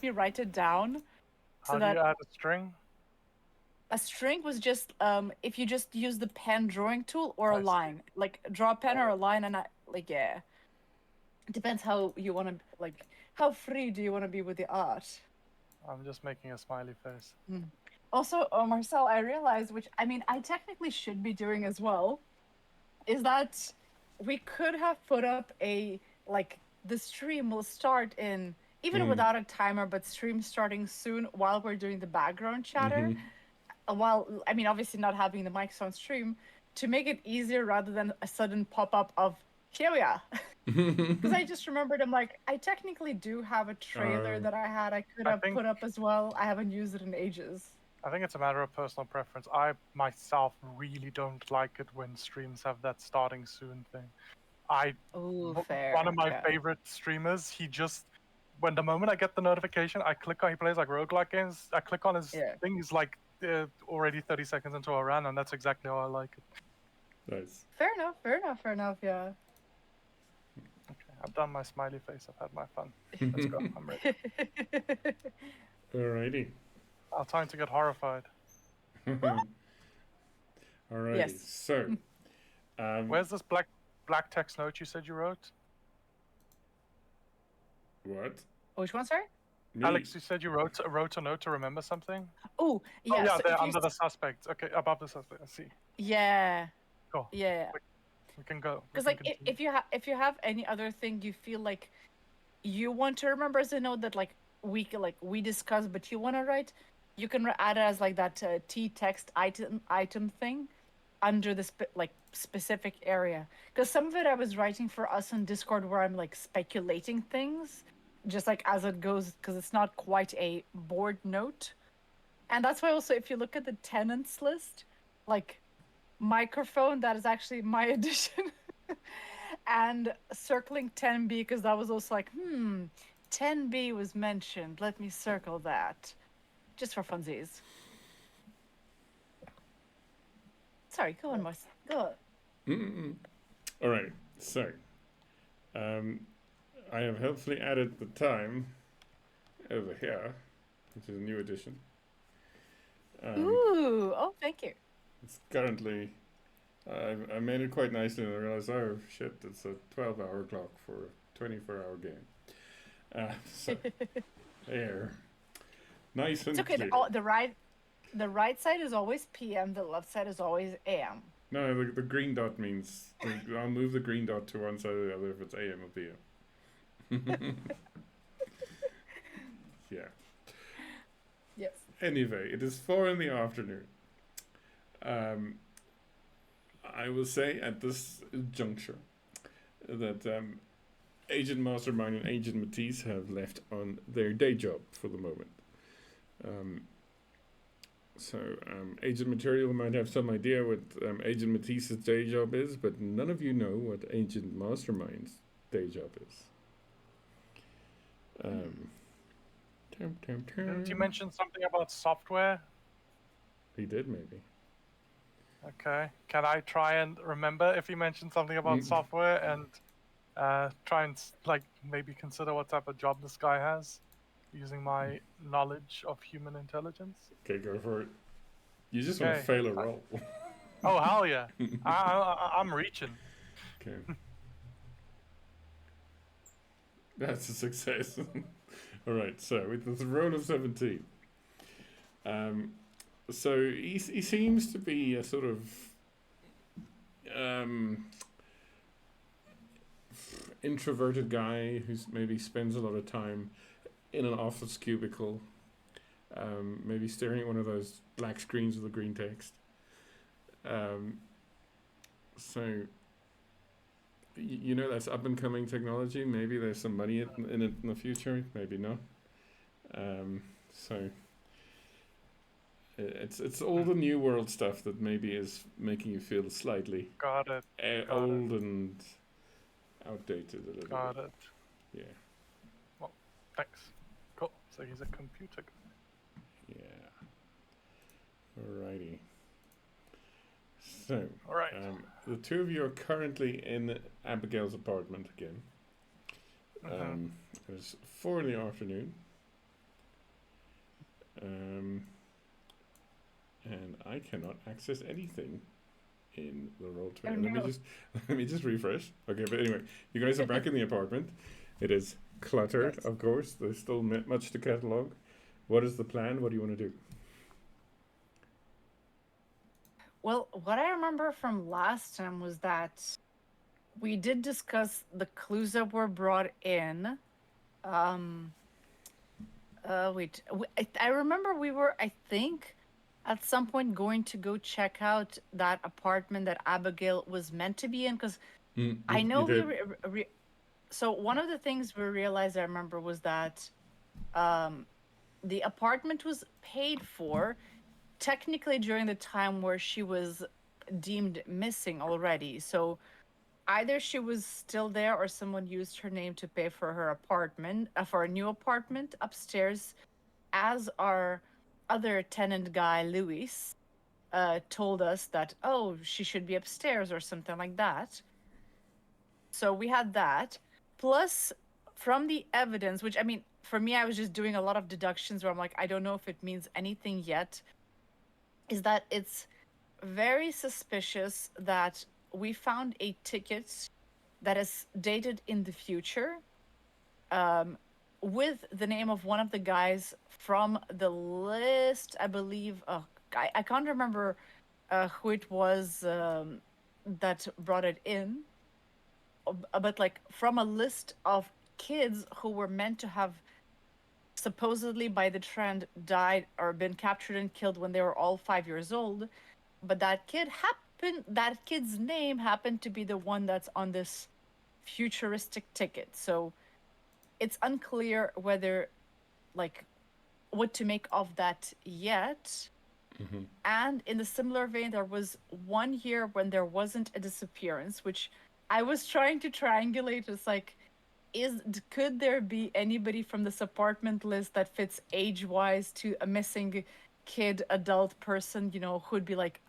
me write it down so How do you that add a string? a string was just if you just use the pen drawing tool or a I see. line, like draw a pen or a line, and yeah, it depends how you want to like how free do you want to be with the art. I'm just making a smiley face. Also, Marcel, I realized, which I mean, I technically should be doing as well, is that we could have put up a like the stream will start in even without a timer, but stream starting soon while we're doing the background chatter. While I mean, obviously not having the mics on stream to make it easier rather than a sudden pop up of here we are. Because I just remembered, I'm like, I technically do have a trailer that I could I have think put up as well. I haven't used it in ages. I think it's a matter of personal preference. I myself really don't like it when streams have that starting soon thing. Oh, One of fair. my Yeah. favorite streamers, he just when the moment I get the notification, I click on he plays like roguelike games. I click on his Yeah. thing. He's like already 30 seconds into a run, and that's exactly how I like it. Nice. Fair enough. Fair enough. Fair enough. Yeah. Okay, I've done my smiley face. I've had my fun. Let's go. I'm ready. Alrighty. Time to get horrified. Alrighty. Yes. So, Where's this black text note you said you wrote? what? Which one, sorry? Me? Alex, you said you wrote a note to remember something? Oh, yeah. Oh, yeah, So they're if you under the suspect. Okay, above the suspect. I see. yeah. Cool. Yeah. We can go. Because like if you have any other thing you feel like you want to remember as a note that we discussed, but you want to write, you can add it as like that T text item thing under the specific area. Because some of it I was writing for us on Discord where I'm like speculating things, just like as it goes, because it's not quite a board note. And that's why also if you look at the tenants list, like microphone, that is actually my addition. And circling 10B because that was also like, 10B was mentioned. Let me circle that. Just for funsies. Sorry, go on, Marcel. Go on. Alright, so I have helpfully added the time over here, which is a new addition. Ooh, oh, thank you. It's currently, I made it quite nicely and I realized, oh shit, it's a 12-hour clock for a 24-hour game. So, there. Nice and It's okay. clear. The right side is always PM. The left side is always AM. No, the green dot means I'll move the green dot to one side or the other if it's AM or PM. Yeah. Yes. Anyway, it is 4 in the afternoon. I will say at this juncture that Agent Mastermind and Agent Matisse have left on their day job for the moment. So Agent Material might have some idea what Agent Matisse's day job is, but none of you know what Agent Mastermind's day job is. Didn't you mention something about software? He did, maybe. Okay. Can I try and remember if he mentioned something about software and try and maybe consider what type of job this guy has using my knowledge of human intelligence? Okay, go for it. You just want to fail a roll. Oh, hell yeah. I'm reaching. Okay. That's a success. Alright, so with the roll of 17. So he seems to be a sort of introverted guy who's maybe spends a lot of time in an office cubicle, maybe staring at one of those black screens with the green text. So you know that's up and coming technology. Maybe there's some money in it in the future. Maybe not. So it's all the new world stuff that maybe is making you feel slightly old and outdated a little bit. Got it. Yeah. Well, thanks. Cool. So he's a computer guy. Yeah. Alrighty. So, all right. The two of you are currently in Abigail's apartment again. It's 4 in the afternoon. Um, and I cannot access anything in the roll 20. Oh Let me no. just let me just refresh. Okay, but anyway, you guys are back in the apartment. It is cluttered, Yes. of course. There's still much to catalog. What is the plan? What do you want to do? Well, what I remember from last time was that we did discuss the clues that were brought in. Um, wait, I remember we were, I think, at some point going to go check out that apartment that Abigail was meant to be in, because I You know we did. so one of the things we realized I remember was that um the apartment was paid for technically during the time where she was deemed missing already. So either she was still there or someone used her name to pay for her apartment, for a new apartment upstairs, as our other tenant guy, Luis, told us that, oh, she should be upstairs or something like that. So we had that. Plus, from the evidence, which I mean, for me, I was just doing a lot of deductions where I'm like, I don't know if it means anything yet, is that it's very suspicious that we found a ticket that is dated in the future, um, with the name of one of the guys from the list, I believe. I can't remember who it was that brought it in, but like from a list of kids who were meant to have supposedly by the trend died or been captured and killed when they were all 5 years old. But that kid's name happened to be the one that's on this futuristic ticket. So it's unclear whether, like, what to make of that yet. Mm-hmm. And in the similar vein, there was 1 year when there wasn't a disappearance, which I was trying to triangulate. It's like, could there be anybody from this apartment list that fits age-wise to a missing kid, adult person, who'd be like,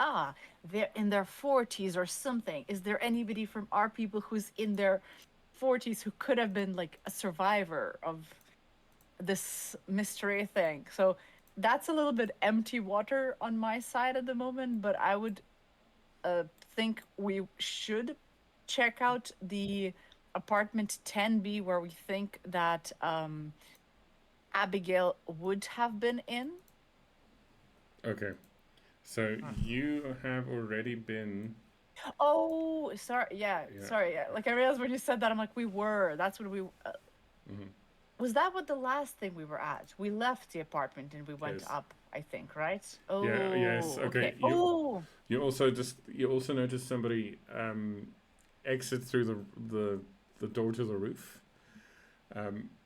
they're in their 40s or something? Is there anybody from our people who's in their 40s who could have been like a survivor of this mystery thing? So that's a little bit empty water on my side at the moment, but I would think we should check out the apartment 10B where we think that Abigail would have been in. Okay. So you have already been. Oh, sorry. Yeah, Yeah. sorry. Yeah. Like I realized when you said that, I'm like, we were. That's what we. Mm-hmm. Was that what the last thing we were at? We left the apartment and we went Yes. up, I think, right? Yeah. Yes. Oh, Okay. okay. Oh, You also noticed somebody exit through the door to the roof.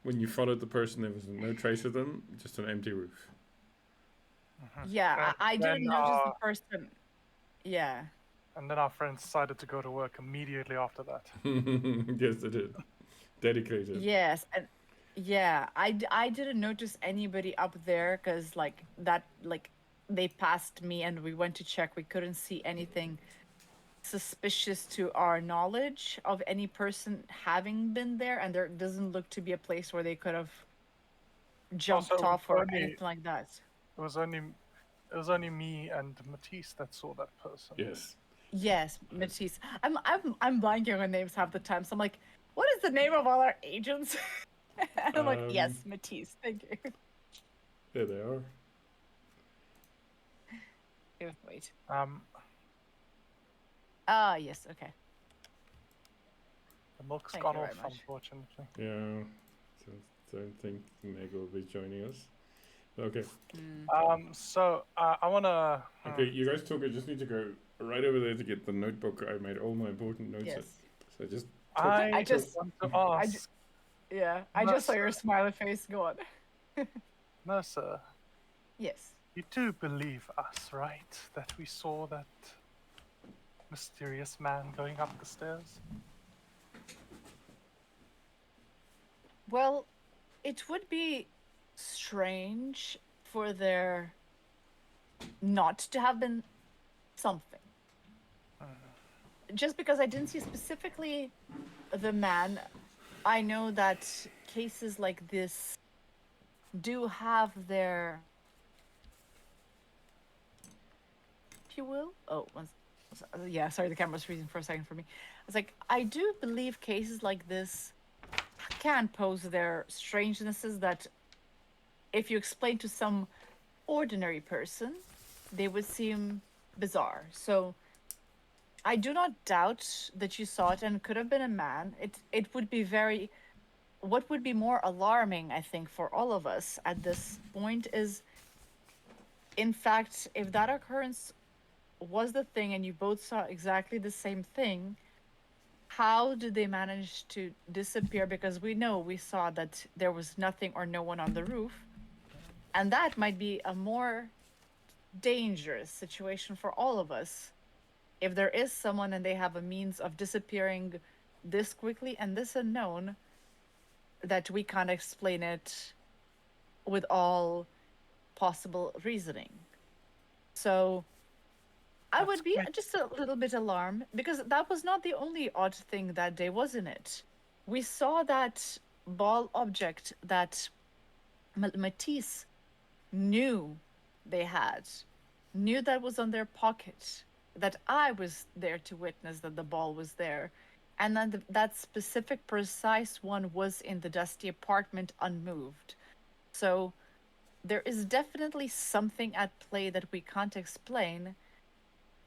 When you followed the person, there was no trace of them, just an empty roof. yeah. I And didn't then, notice the person. Yeah. and then our friends decided to go to work immediately after that. Yes, they did. Dedicated. Yes, and yeah, I didn't notice anybody up there because like that, like they passed me and we went to check. We couldn't see anything suspicious to our knowledge of any person having been there, and there doesn't look to be a place where they could have Also, jumped off or anything like that. it was only it was only me and Matisse that saw that person. Yes. Yes, Matisse. I'm blanking on names half the time, so I'm like, what is the name of all our agents? And I'm like, yes, Matisse. Thank you. There they are. Wait. Yes, okay. The milk's Thank gone you off, very much. unfortunately. Yeah. So don't think Meg will be joining us. Okay. So I wanna. Okay, you guys talk. I just need to go right over there to get the notebook. I made all my important notes. Yes. So just. I just- want to ask. Yeah, I No, just saw sir. your smiley face. Go on. No, sir. Yes. You do believe us, right? That we saw that mysterious man going up the stairs? Well, it would be strange for there not to have been something. Just because I didn't see specifically the man, I know that cases like this do have their if you will. Oh, yeah, sorry, the camera's freezing for a second for me. It's like, I do believe cases like this can pose their strangenesses that if you explain to some ordinary person, they would seem bizarre. So I do not doubt that you saw it and could have been a man. It would be very, what would be more alarming, I think, for all of us at this point is, in fact, if that occurrence was the thing and you both saw exactly the same thing, how did they manage to disappear? Because we saw that there was nothing or no one on the roof. And that might be a more dangerous situation for all of us. If there is someone and they have a means of disappearing this quickly and this unknown, that we can't explain it with all possible reasoning. So I That's would be quite just a little bit alarmed because that was not the only odd thing that day, wasn't it? We saw that ball object that Matisse knew they had, knew that was on their pocket, that I was there to witness that the ball was there, and then that specific precise one was in the dusty apartment unmoved. So there is definitely something at play that we can't explain,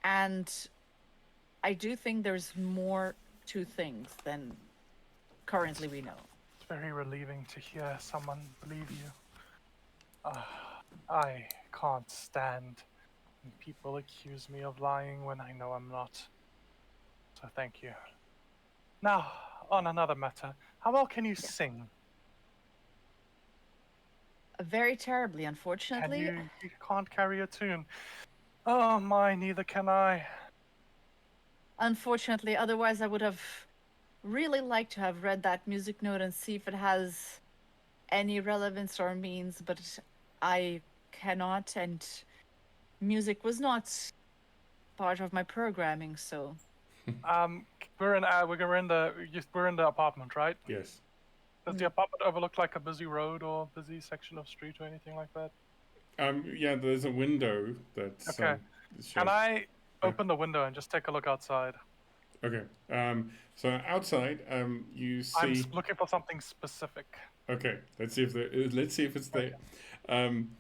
and I do think there's more to things than currently we know. very relieving to hear someone believe you. I can't stand when people accuse me of lying when I know I'm not. So thank you. Now, on another matter, how well can you Yeah. sing? Very terribly, Can unfortunately. you? You can't carry a tune. Oh my, neither can I. Unfortunately, otherwise I would have really liked to have read that music note and see if it has any relevance or means, but I cannot, and music was not part of my programming, so we're in the apartment, right? Yes. Does the mm, apartment overlook like a busy road or busy section of street or anything like that? Yeah, there's a window that's Okay. Can shows. I Yeah. open the window and just take a look outside? Okay. So outside, you see. Looking for something specific. Okay. Let's see if it's there. Okay. Um,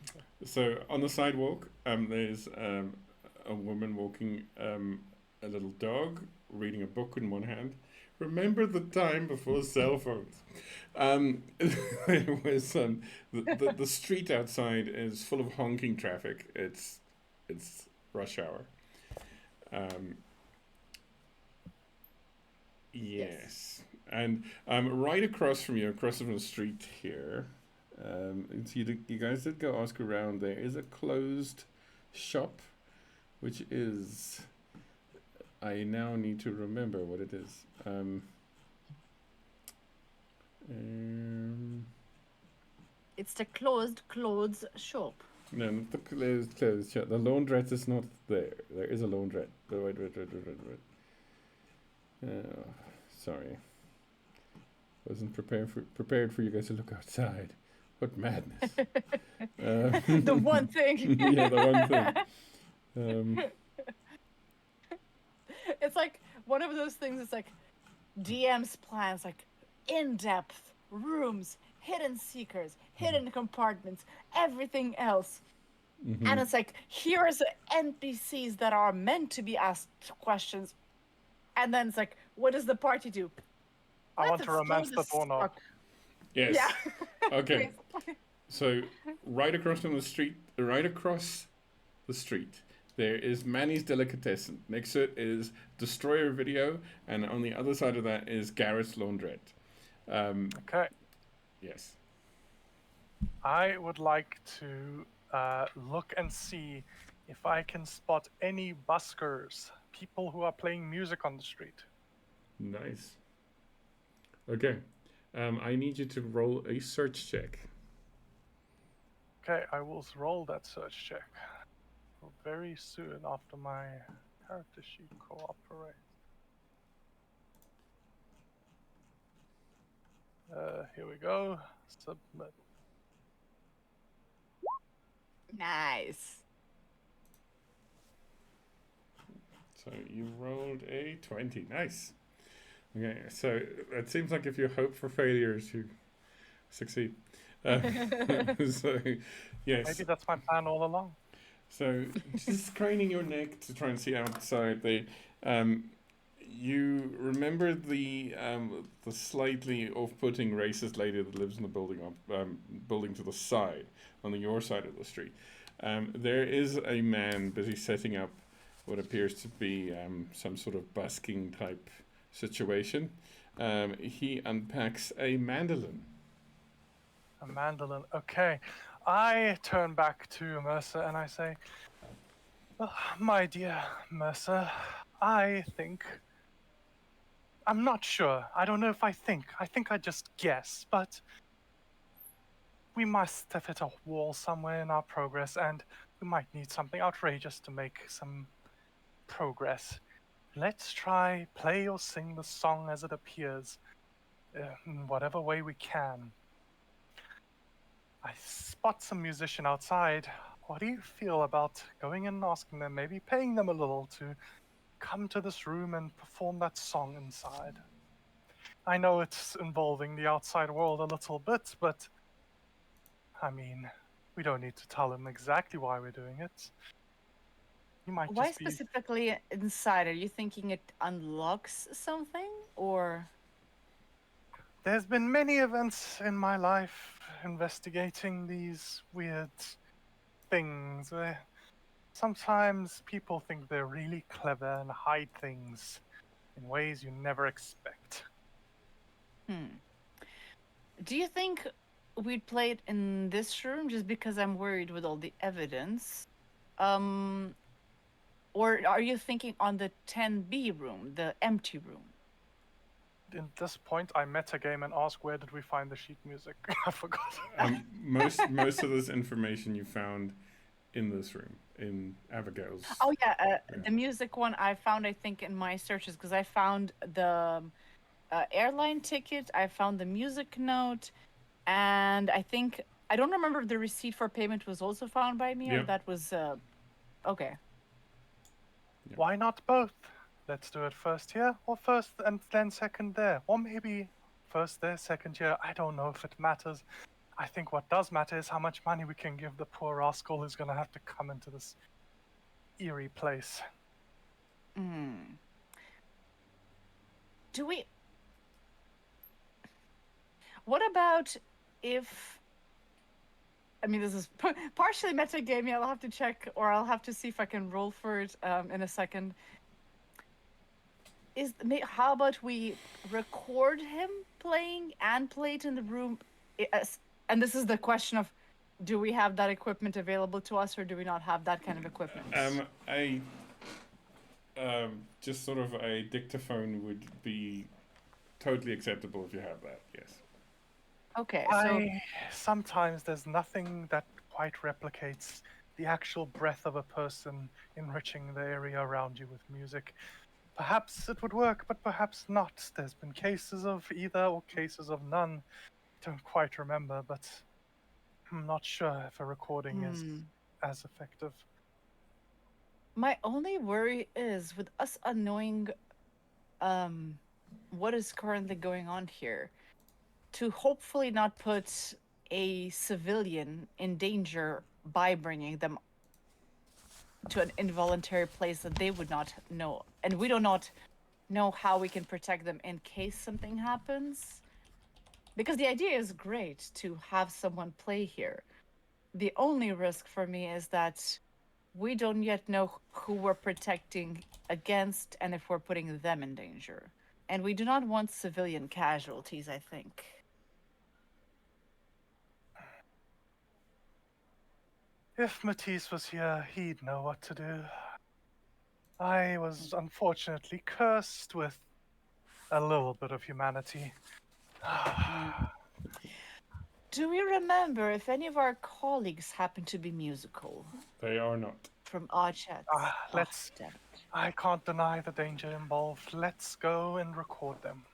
so on the sidewalk, there's a woman walking a little dog, reading a book in one hand. Remember the time before cell phones? There was the street outside is full of honking traffic. It's rush hour. Um, yes. yes, and right across from you, across from the street here, you guys did go ask around. There is a closed shop, which is I now need to remember what it is. It's the closed clothes shop. No, not the closed shop. The laundrette is not there. There is a laundrette. Wait. Oh, sorry. Wasn't prepared for you guys to look outside. What madness. The one thing. Yeah, the one thing. It's like one of those things. It's like DM's plans, like in-depth rooms, hidden secrets, hidden compartments, everything else. And it's like, here's NPCs that are meant to be asked questions. And then it's like, what does the party do? I want Let's to romance explore the doorknob. stock. Yes. Yeah. Okay. So right across the street, there is Manny's Delicatessen. Next to it is Destroyer Video, and on the other side of that is Garrett's Laundrette. Okay. Yes. I would like to look and see if I can spot any buskers, people who are playing music on the street. Nice. Okay. I need you to roll a search check. Okay, I will roll that search check very soon after my character sheet cooperates. Here we go. Submit. Nice. So you rolled a 20. Nice. Okay, so it seems like if you hope for failures, you succeed. So, yes. Maybe that's my plan all along. So, just craning your neck to try and see outside you remember the slightly off-putting racist lady that lives in the building to the side, on your side of the street. There is a man busy setting up what appears to be some sort of busking type situation. He unpacks a mandolin. A mandolin. Okay. I turn back to Mercer and I say, my dear Mercer, I think. I'm not sure. I don't know if I think. I think I just guess, but we must have hit a wall somewhere in our progress, and we might need something outrageous to make some progress. Let's try play or sing the song as it appears, in whatever way we can. I spot some musician outside. What do you feel about going and asking them, maybe paying them a little to come to this room and perform that song inside? I know it's involving the outside world a little bit, but I mean, we don't need to tell them exactly why we're doing it. You might Why just be. specifically inside? Are you thinking it unlocks something, or? There's been many events in my life investigating these weird things where sometimes people think they're really clever and hide things in ways you never expect. Do you think we'd play it in this room just because I'm worried with all the evidence? Or are you thinking on the 10B room, the empty room? In this point, I metagame and ask, where did we find the sheet music? I forgot. Most of this information you found in this room, in Abigail's. Oh yeah, the music one I found, I think, in my searches, because I found the airline ticket, I found the music note, and I don't remember if the receipt for payment was also found by me, or Yep. that was okay. Why not both? Let's do it first here, or first and then second there. Or maybe first there, second here. I don't know if it matters. I think what does matter is how much money we can give the poor rascal who's going to have to come into this eerie place. Do we... What about if... I mean, this is partially metagaming. I'll have to check, or I'll have to see if I can roll for it in a second. How about we record him playing and play it in the room? And this is the question of, do we have that equipment available to us, or do we not have that kind of equipment? Just sort of a dictaphone would be totally acceptable if you have that. Yes. Okay, so sometimes there's nothing that quite replicates the actual breath of a person enriching the area around you with music. Perhaps it would work, but perhaps not. There's been cases of either or cases of none. I don't quite remember, but I'm not sure if a recording is as effective. My only worry is with us unknowing what is currently going on here, to hopefully not put a civilian in danger by bringing them to an involuntary place that they would not know. And we do not know how we can protect them in case something happens. Because the idea is great to have someone play here. The only risk for me is that we don't yet know who we're protecting against and if we're putting them in danger. And we do not want civilian casualties, I think. If Matisse was here, he'd know what to do. I was unfortunately cursed with a little bit of humanity. Do we remember if any of our colleagues happen to be musical? They are not. From our chats. I can't deny the danger involved. Let's go and record them.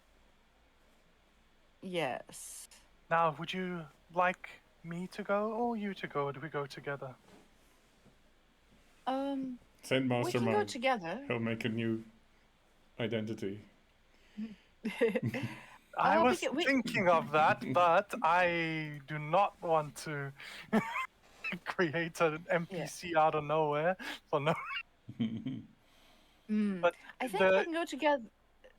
Yes. Now, would you like me to go or you to go, or do we go together? Send We can go Mastermind. together. He'll make a new identity. I was we thinking of that, but I do not want to create an yeah. NPC out of nowhere for no. Mm. But I think we the can go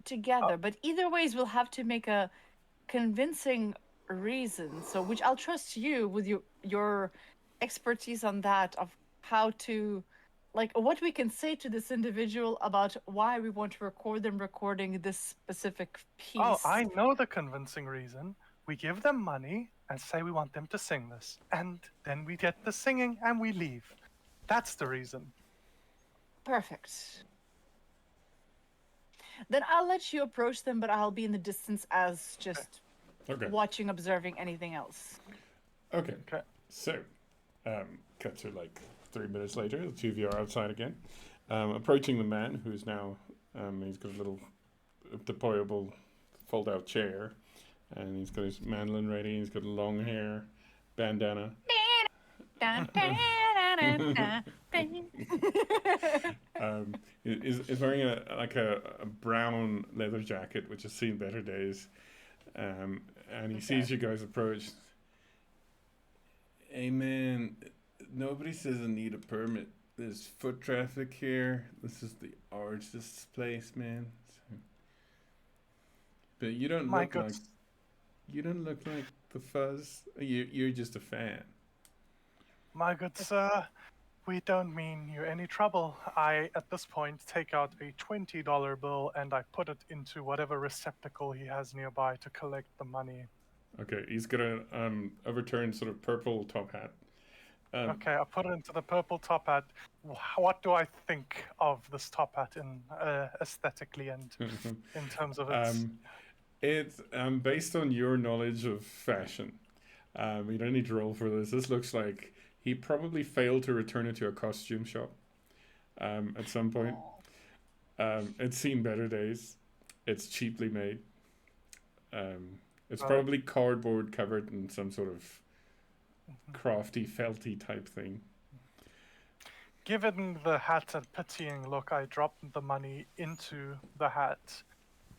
together, but either ways we'll have to make a convincing reason. So which I'll trust you with your expertise on that of how to like what we can say to this individual about why we want to record them recording this specific I piece. know the convincing reason. We give them money and say we want them to sing this, and then we get the singing and we leave. That's the reason. Perfect. Then I'll let you approach them, but I'll be in the distance as just Okay. watching, observing anything else. Okay. Okay. So, cut to like 3 minutes later. The two of you are outside again, approaching the man who's now. He's got a little deployable fold-out chair, and he's got his mandolin ready. He's got long hair, bandana. Is wearing a brown leather jacket, which has seen better days. And he sees you guys approach. Hey man, nobody says I need a permit. There's foot traffic here. This is the artist's place, man. So, but you don't My look good, like you don't look like the fuzz. You're just a fan. my good sir, we don't mean you any trouble. I, at this point, take out a $20 bill and I put it into whatever receptacle he has nearby to collect the money. Okay, he's got a overturned sort of purple top hat. Okay, I put it into the purple top hat. What do I think of this top hat in aesthetically and in terms of its? It's based on your knowledge of fashion. You don't need to roll for this. This looks like he probably failed to return it to a costume shop at some point. It's seen better days. It's cheaply made. It's probably cardboard covered in some sort of crafty, felty type thing. Given the hat and pitying look, I drop the money into the hat.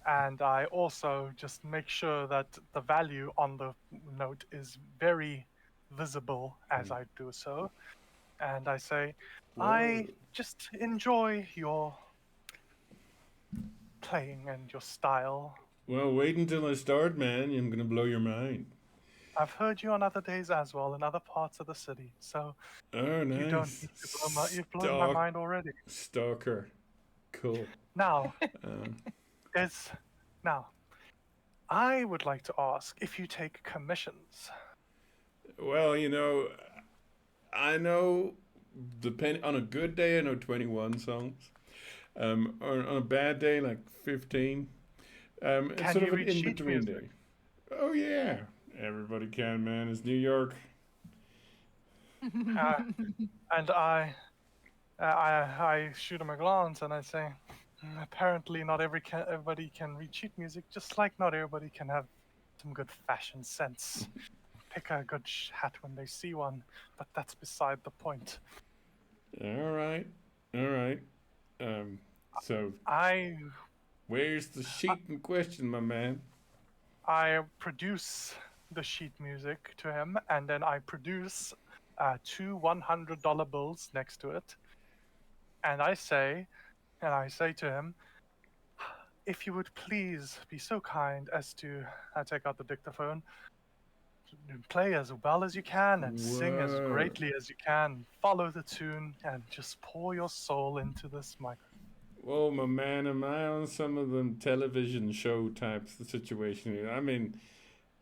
And I also just make sure that the value on the note is very visible as I do so. And I say, I just enjoy your playing and your style. Well, wait until I start, man. I'm gonna blow your mind. I've heard you on other days as well in other parts of the city, so Oh, nice. you don't need to blow my, you've blown my mind already. Stalker. Cool. Now, I would like to ask if you take commissions. Well, I know, on a good day, I know 21 songs. On a bad day, like 15. It's Can sort you of an read sheet in-between music? day. Oh, yeah. Everybody can, man. It's New York. And I shoot him a glance and I say, apparently not everybody can read sheet music, just like not everybody can have some good fashion sense. Pick a good hat when they see one, but that's beside the point. All right. So, where's the sheet in question, my man? I produce the sheet music to him, and then I produce two $100 bills next to it. And I say to him, if you would please be so kind as to, I take out the dictaphone, play as well as you can and sing as greatly as you can, follow the tune, and just pour your soul into this microphone. Whoa, my man, am I on some of them television show types of situation here? I mean,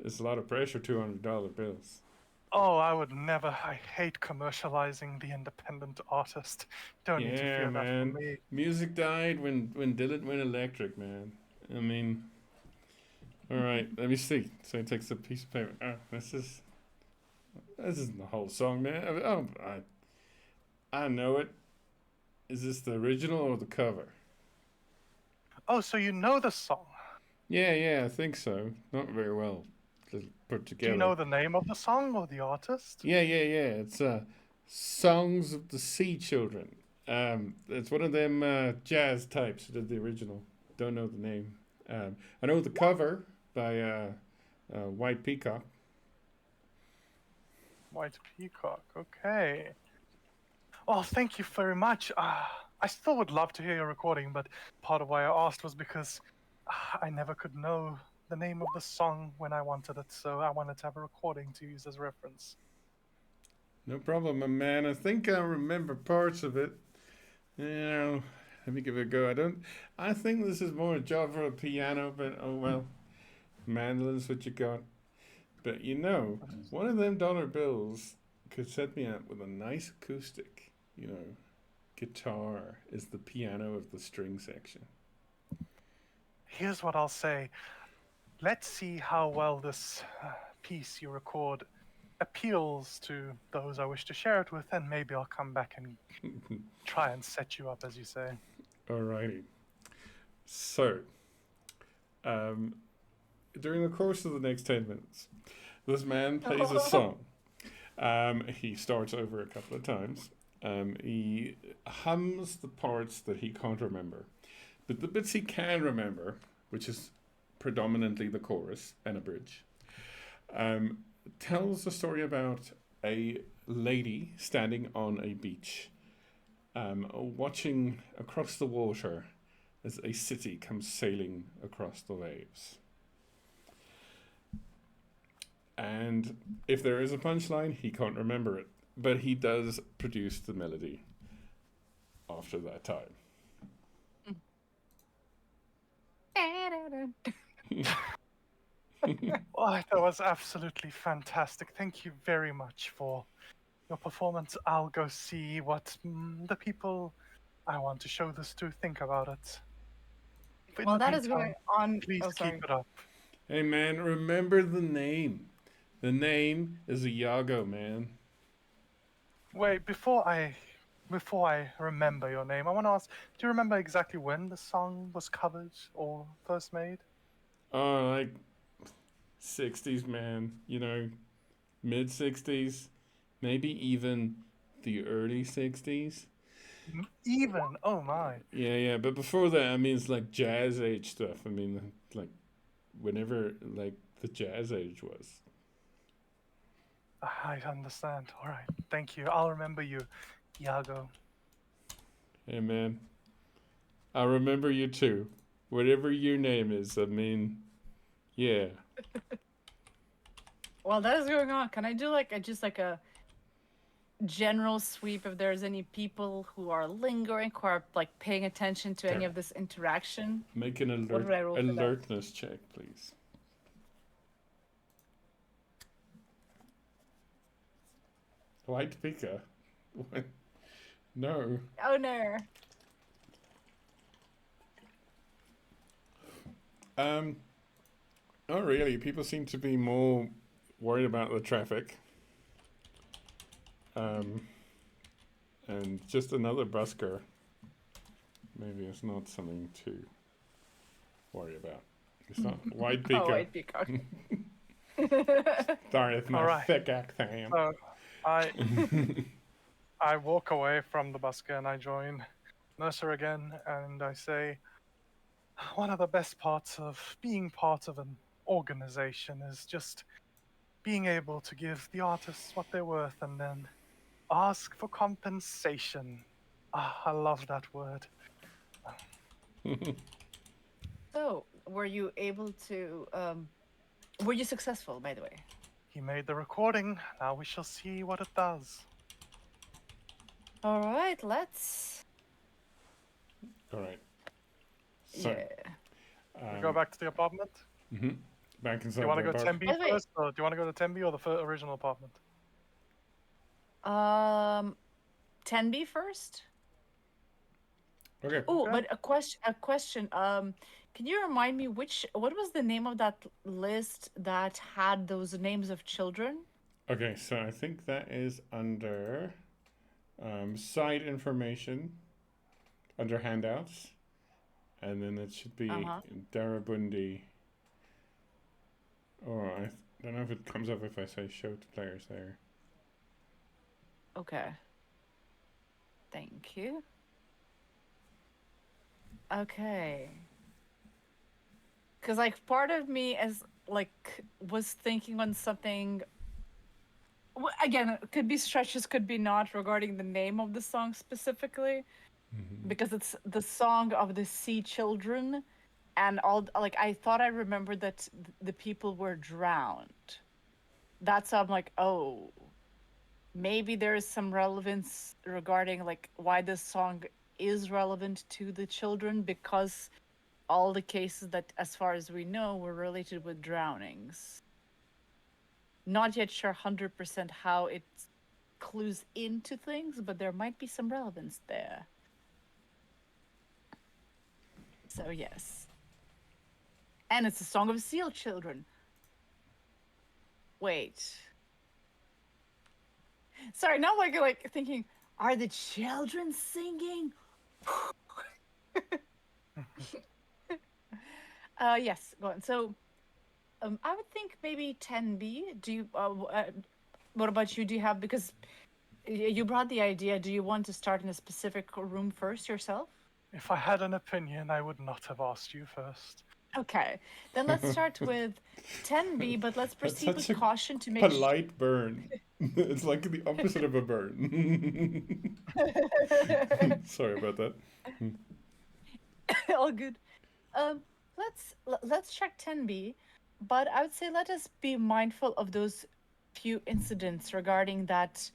it's a lot of pressure, $200 bills. Oh, I would never. I hate commercializing the independent artist. Don't need to fear that from me. Music died when Dylan went electric, man. I mean, all right, let me see. So he takes a piece of paper. This isn't the whole song, man. I know it. Is this the original or the cover? Oh, so you know the song? Yeah, I think so. Not very well put together. Do you know the name of the song or the artist? Yeah. It's Songs of the Sea Children. It's one of them jazz types who did the original. Don't know the name. I know the cover by White Peacock. White Peacock. Okay. Well, thank you very much. I still would love to hear your recording, but part of why I asked was because I never could know the name of the song when I wanted it, so I wanted to have a recording to use as reference. No problem, my man. I think I remember parts of it. You know, let me give it a go. I think this is more a job for a piano, but oh well. Mandolin's what you got. But you know, one of them dollar bills could set me up with a nice acoustic. You know, guitar is the piano of the string section. Here's what I'll say. Let's see how well this piece you record appeals to those I wish to share it with, and maybe I'll come back and try and set you up, as you say. Alrighty. So, during the course of the next 10 minutes, this man plays a song. He starts over a couple of times. He hums the parts that he can't remember. But the bits he can remember, which is predominantly the chorus and a bridge, tells a story about a lady standing on a beach, watching across the water as a city comes sailing across the waves. And if there is a punchline, he can't remember it, but he does produce the melody after that time. Oh, that was absolutely fantastic. Thank you very much for your performance. I'll go see what the people I want to show this to think about it. But in Well, the that is going meantime, on. please Oh, keep sorry. it up. Hey man, remember the name. The name is Iago, man. Wait, before I remember your name, I want to ask, do you remember exactly when the song was covered or first made? Oh, like 60s, man. You know, mid 60s, maybe even the early 60s. Even? Oh my. Yeah. But before that, I mean, it's like jazz age stuff. I mean, like whenever like the jazz age was. I understand. All right. Thank you. I'll remember you, Iago. Hey man, I remember you too. Whatever your name is, I mean, yeah. While that is going on, can I do like a general sweep if there's any people who are lingering, who are like paying attention to any of this interaction? Make an What did I roll for that? alertness check, please. White Pika? What? No. Oh no. Not really. People seem to be more worried about the traffic. And just another busker. Maybe it's not something to worry about. It's not White Pika. Oh, White Peacock. Sorry, it's my Alright. thick accent. So I walk away from the busker and I join Mercer again, and I say, one of the best parts of being part of an organization is just being able to give the artists what they're worth and then ask for compensation. I love that word. So, were you able to? Were you successful, by the way? He made the recording. Now we shall see what it does. All right, let's. All right. So, Yeah. We go back to the apartment. Back inside Do you want to the go apartment. 10B By the way- first, or do you want to go to 10B or the original apartment? 10B first. Okay. Oh, Okay. but a question. Can you remind me what was the name of that list that had those names of children? Okay, so I think that is under side information, under handouts, and then it should be Uh-huh. Darabundi. Oh, I don't know if it comes up if I say show to players there. Okay. Thank you. Okay. Because like part of me is like was thinking on something. Again, it could be stretches, could be not regarding the name of the song specifically, because it's the song of the sea children, and all like I thought I remembered that the people were drowned. That's how I'm like, oh, maybe there is some relevance regarding like why this song is relevant to the children because all the cases that, as far as we know, were related with drownings. Not yet sure 100% how it clues into things, but there might be some relevance there. So, yes. And it's a song of seal children. Wait. Sorry, now like thinking, are the children singing? Yes, go on. So, I would think maybe 10B. Do you what about you? Do you have, because you brought the idea, do you want to start in a specific room first yourself? If I had an opinion, I would not have asked you first. Okay. Then let's start with 10B, but let's That's proceed such with a caution to make polite burn. It's like the opposite of a burn. Sorry about that. all good. Um, let's check 10B, but I would say let us be mindful of those few incidents regarding that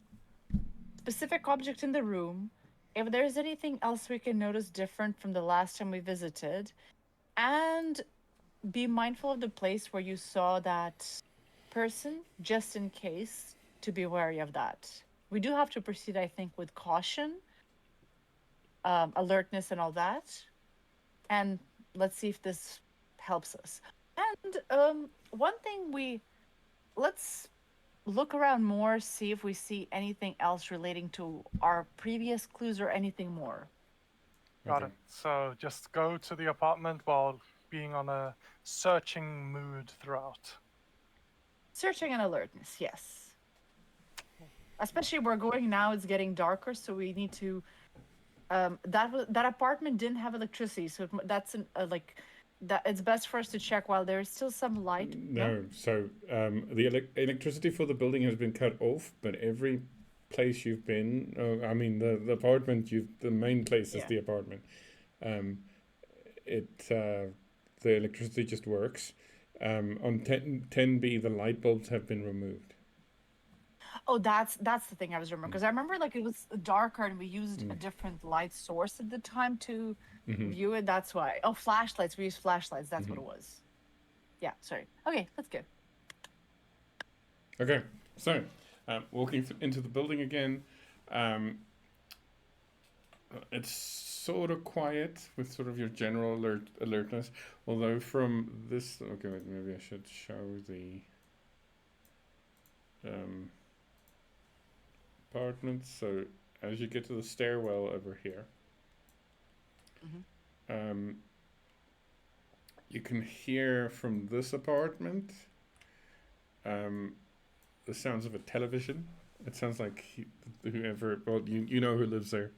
specific object in the room. If there's anything else we can notice different from the last time we visited, and be mindful of the place where you saw that person, just in case, to be wary of that. We do have to proceed, I think, with caution, alertness, and all that. And let's see if this helps us. And one thing let's look around more, see if we see anything else relating to our previous clues or anything more. Got Okay. it. So just go to the apartment while being on a searching mood throughout. Searching and alertness, yes. Especially where we're going now, it's getting darker, so we need to. That apartment didn't have electricity, so that's like that. It's best for us to check while there is still some light. No. No, so the electricity for the building has been cut off, but every place you've been, I mean the apartment the main place is Yeah. the apartment. Um, the electricity just works. On 10B, the light bulbs have been removed. Oh, that's the thing I was remembering, because I remember like it was darker and we used a different light source at the time to view it. That's why. Oh, flashlights. We used flashlights. That's what it was. Yeah. Sorry. Okay, let's go. Okay, so walking into the building again, it's sort of quiet with sort of your general alertness. Although from this, okay, wait, maybe I should show the apartments. So as you get to the stairwell over here, you can hear from this apartment the sounds of a television. It sounds like whoever, well, you know who lives there,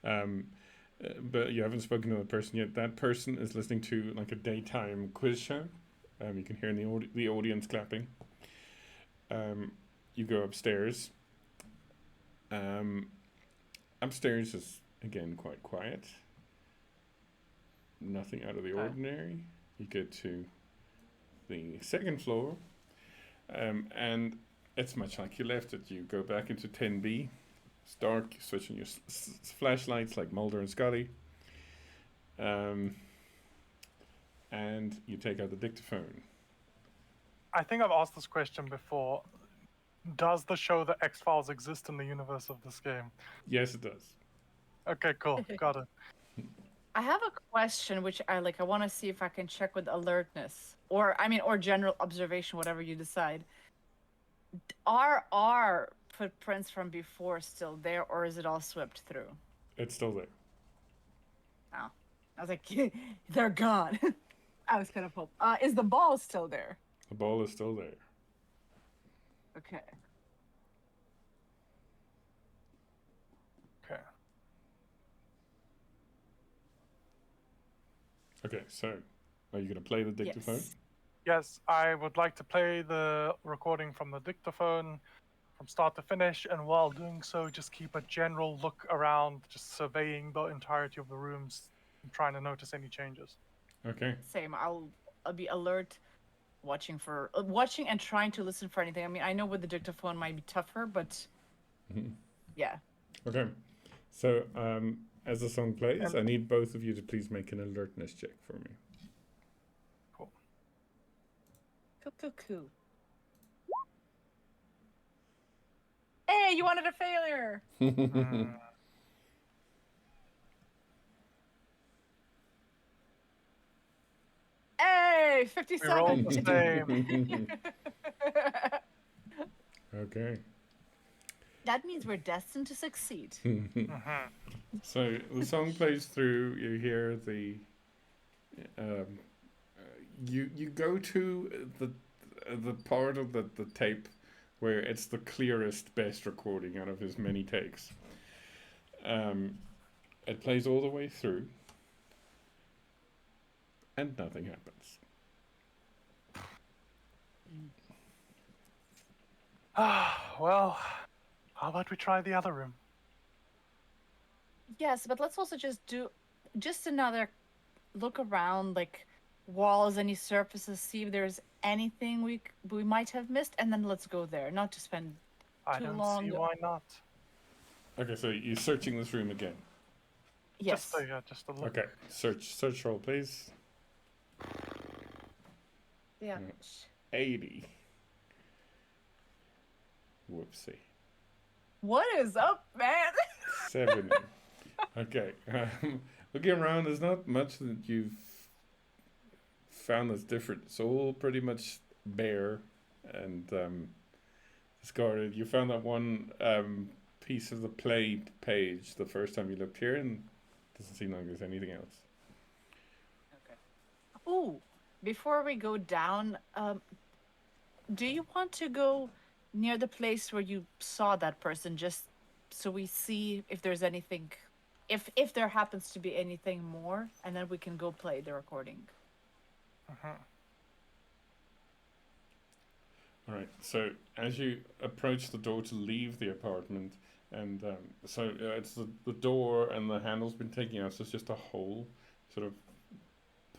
but you haven't spoken to the person yet. That person is listening to like a daytime quiz show. You can hear in the audience clapping. You go upstairs. Upstairs is again quite quiet. Nothing out of the ordinary. You get to the second floor, and it's much like you left it. You go back into 10B. It's dark. You switch on your flashlights like Mulder and Scully. And you take out the dictaphone. I think I've asked this question before. Does the show The X-Files exist in the universe of this game? Yes, it does. Okay, cool. Got it. I have a question which I want to see if I can check with alertness, or or general observation, whatever you decide. Are our footprints from before still there, or is it all swept through? It's still there. Oh, I was like, they're gone. I was kind of hoping. Is the ball still there? The ball is still there. Okay. Okay. Okay, so are you going to play the dictaphone? Yes. Yes, I would like to play the recording from the dictaphone from start to finish, and while doing so, just keep a general look around, just surveying the entirety of the rooms and trying to notice any changes. Okay. Same. I'll be alert, watching and trying to listen for anything. I mean, I know with the dictaphone might be tougher, but yeah. Okay. So as the song plays, And I need both of you to please make an alertness check for me. cool. Cool. Hey, you wanted a failure. Hey, We rolled 57. the same. Okay. That means we're destined to succeed. So the song plays through. You hear the. You go to the part of the tape where it's the clearest, best recording out of his many takes. It plays all the way through, and nothing happens. Well, how about we try the other room? Yes, but let's also just do another look around, like walls, any surfaces, see if there's anything we might have missed, and then let's go there. Not to spend I too don't long. see why not. Okay, so you're searching this room again. Yes. Just a look. Okay, search roll, please. Yeah. 80. Whoopsie. What is up, man? 70. Okay. Looking around, there's not much that you've found that's different. It's all pretty much bare and discarded. You found that one piece of the play page the first time you looked here, and doesn't seem like there's anything else. Okay. Ooh, before we go down, do you want to go near the place where you saw that person, just so we see if there's anything, if there happens to be anything more, and then we can go play the recording. All right. So as you approach the door to leave the apartment, and it's the door and the handle's been taken out, so it's just a hole. Sort of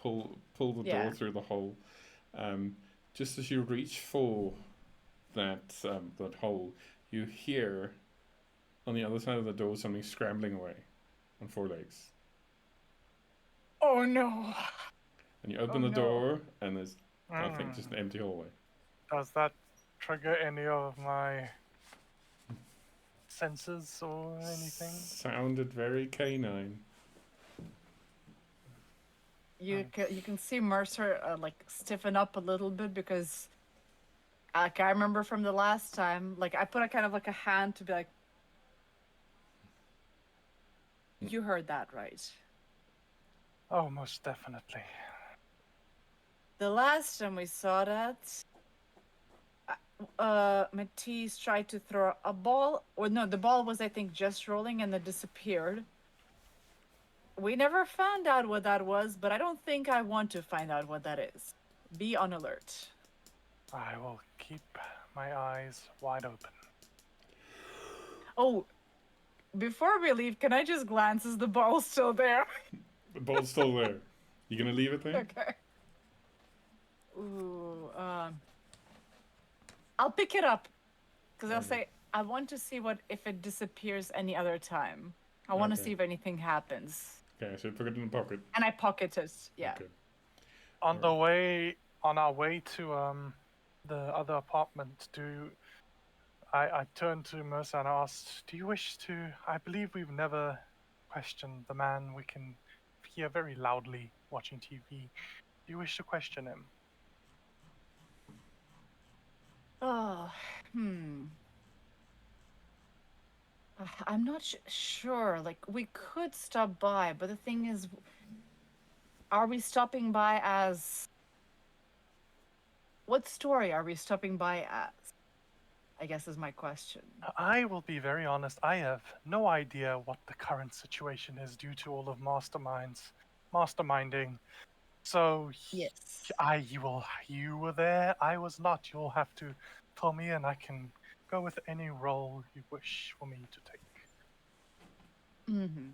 pull the door through the hole. Just as you reach for that hole, you hear on the other side of the door something scrambling away on four legs. Oh no! And you open the door, and there's nothing, just an empty hallway. Does that trigger any of my senses or anything? Sounded very canine. You can see Mercer like stiffen up a little bit, because like I remember from the last time, like I put a kind of like a hand to be like, you heard that right? Oh, most definitely. The last time we saw that, Matisse tried to throw a ball, or no, the ball was, I think, just rolling and it disappeared. We never found out what that was, but I don't think I want to find out what that is. Be on alert. I will keep my eyes wide open. Oh, before we leave, can I just glance? Is the ball still there? The ball's still there. You gonna leave it there? Okay. Ooh, I'll pick it up, because I'll say I want to see if it disappears any other time. I want to see if anything happens. Okay, so put it in the pocket. And I pocket it. Yeah. Okay. On our way to the other apartment, I turned to Mercer and asked, "Do you wish to? I believe we've never questioned the man we can hear very loudly watching TV. Do you wish to question him?" Oh, I'm not sure. Like, we could stop by, but the thing is, are we stopping by as... What story are we stopping by as? I guess is my question. I will be very honest. I have no idea what the current situation is due to all of masterminding. So Yes. you were there. I was not. You'll have to fill me in. I can go with any role you wish for me to take. Hmm.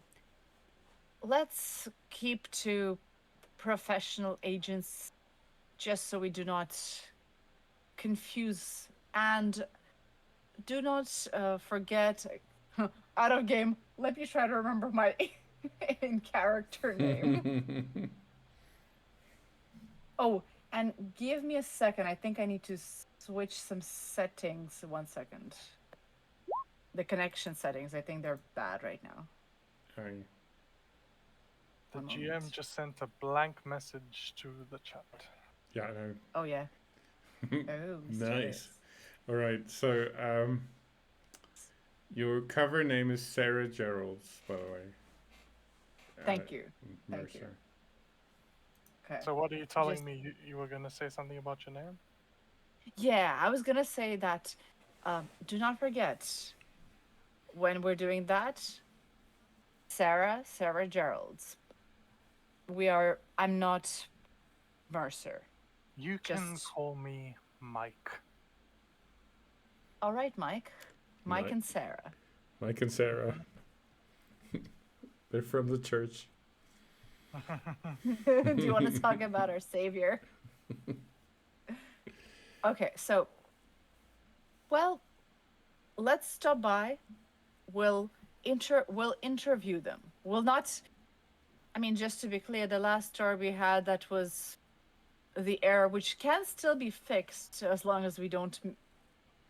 Let's keep to professional agents just so we do not confuse and do not forget out of game. Let me try to remember my in character name. Oh, and give me a second. I think I need to switch some settings. 1 second. The connection settings. I think they're bad right now. Aye. The One GM moment. just sent a blank message to the chat. Yeah, I know. Oh yeah. Oh, mysterious. Nice. All right. So, your cover name is Sarah Geralds, by the way. Thank you. Thank you. Mercer. Okay. So what are you telling Just me? You were gonna say something about your name? yeah, I was gonna say that. Do not forget when we're doing that, Sarah Gerald's. I'm not Mercer. You can Just call me Mike. all right, Mike. Mike Mike, and Sarah. Mike and Sarah. They're from the church. Do you want to talk about our savior? Okay, so well, let's stop by. We'll interview them. We'll not. I mean, just to be clear, the last story we had that was the error, which can still be fixed as long as we don't,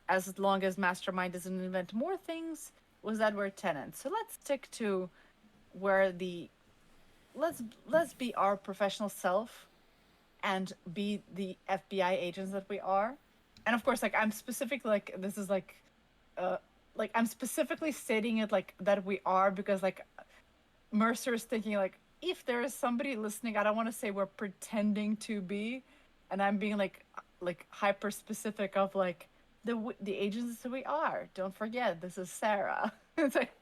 as long as Mastermind doesn't invent more things, was that we're tenants. So let's stick to where the let's be our professional self and be the FBI agents that we are. And of course, like I'm specifically like this is like I'm specifically stating it like that we are because like Mercer is thinking like if there is somebody listening, I don't want to say we're pretending to be, and I'm being like hyper specific of like the agents that we are. Don't forget, this is Sarah. It's like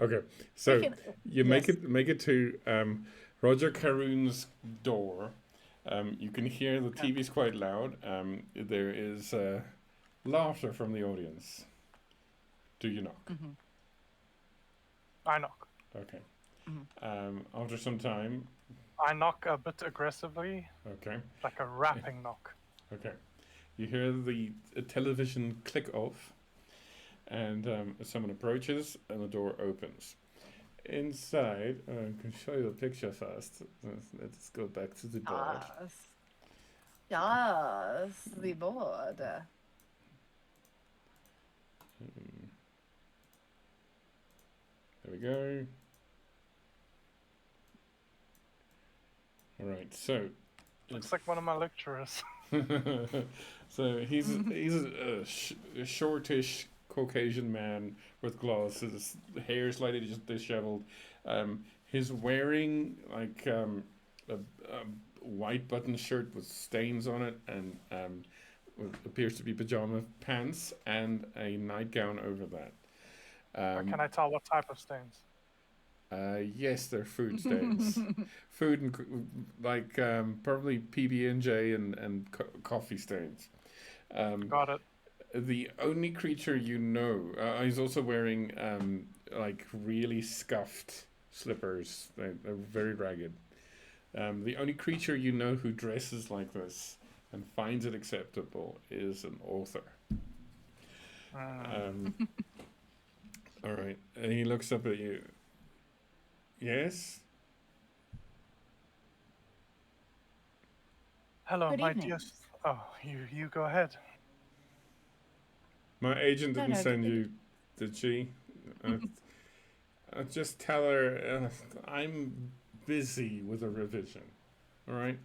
Okay, we so can you yes. make it to Roger Caroon's door. You can hear the Okay. TV's quite loud. There is laughter from the audience. Do you knock? Mm-hmm. I knock. Okay. Mm-hmm. After some time, I knock a bit aggressively, okay, like a rapping knock. okay. You hear the television click off, and someone approaches, and the door opens. Inside, I can show you the picture first. Let's go back to the board. Yes. Yes, the board. Hmm, there we go. All right, so Looks like one of my lecturers. so he's a shortish Caucasian man with glasses, hair slightly just disheveled. He's wearing like a white button shirt with stains on it, and what appears to be pajama pants, and a nightgown over that. Can I tell what type of stains? Yes, they're food stains. Food and like probably PB&J and coffee stains. Got it. The only creature you know, he's also wearing like really scuffed slippers. They're very ragged. The only creature you know who dresses like this and finds it acceptable is an author. All right, and he looks up at you. Yes? Hello, Good my evening. dear. Oh, you go ahead. My agent No, didn't no, send you, did she? Just tell her I'm busy with a revision. All right?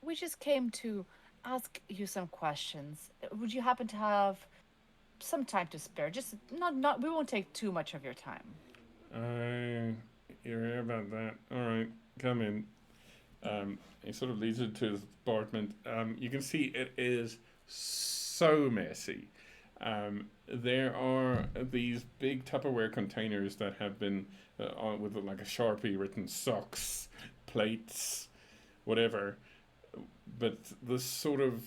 we just came to ask you some questions. Would you happen to have some time to spare? Just not we won't take too much of your time. You're here about that. All right, come in. He sort of leads her to his apartment. You can see it is so messy. There are these big Tupperware containers that have been with like a Sharpie written socks, plates, whatever. But the sort of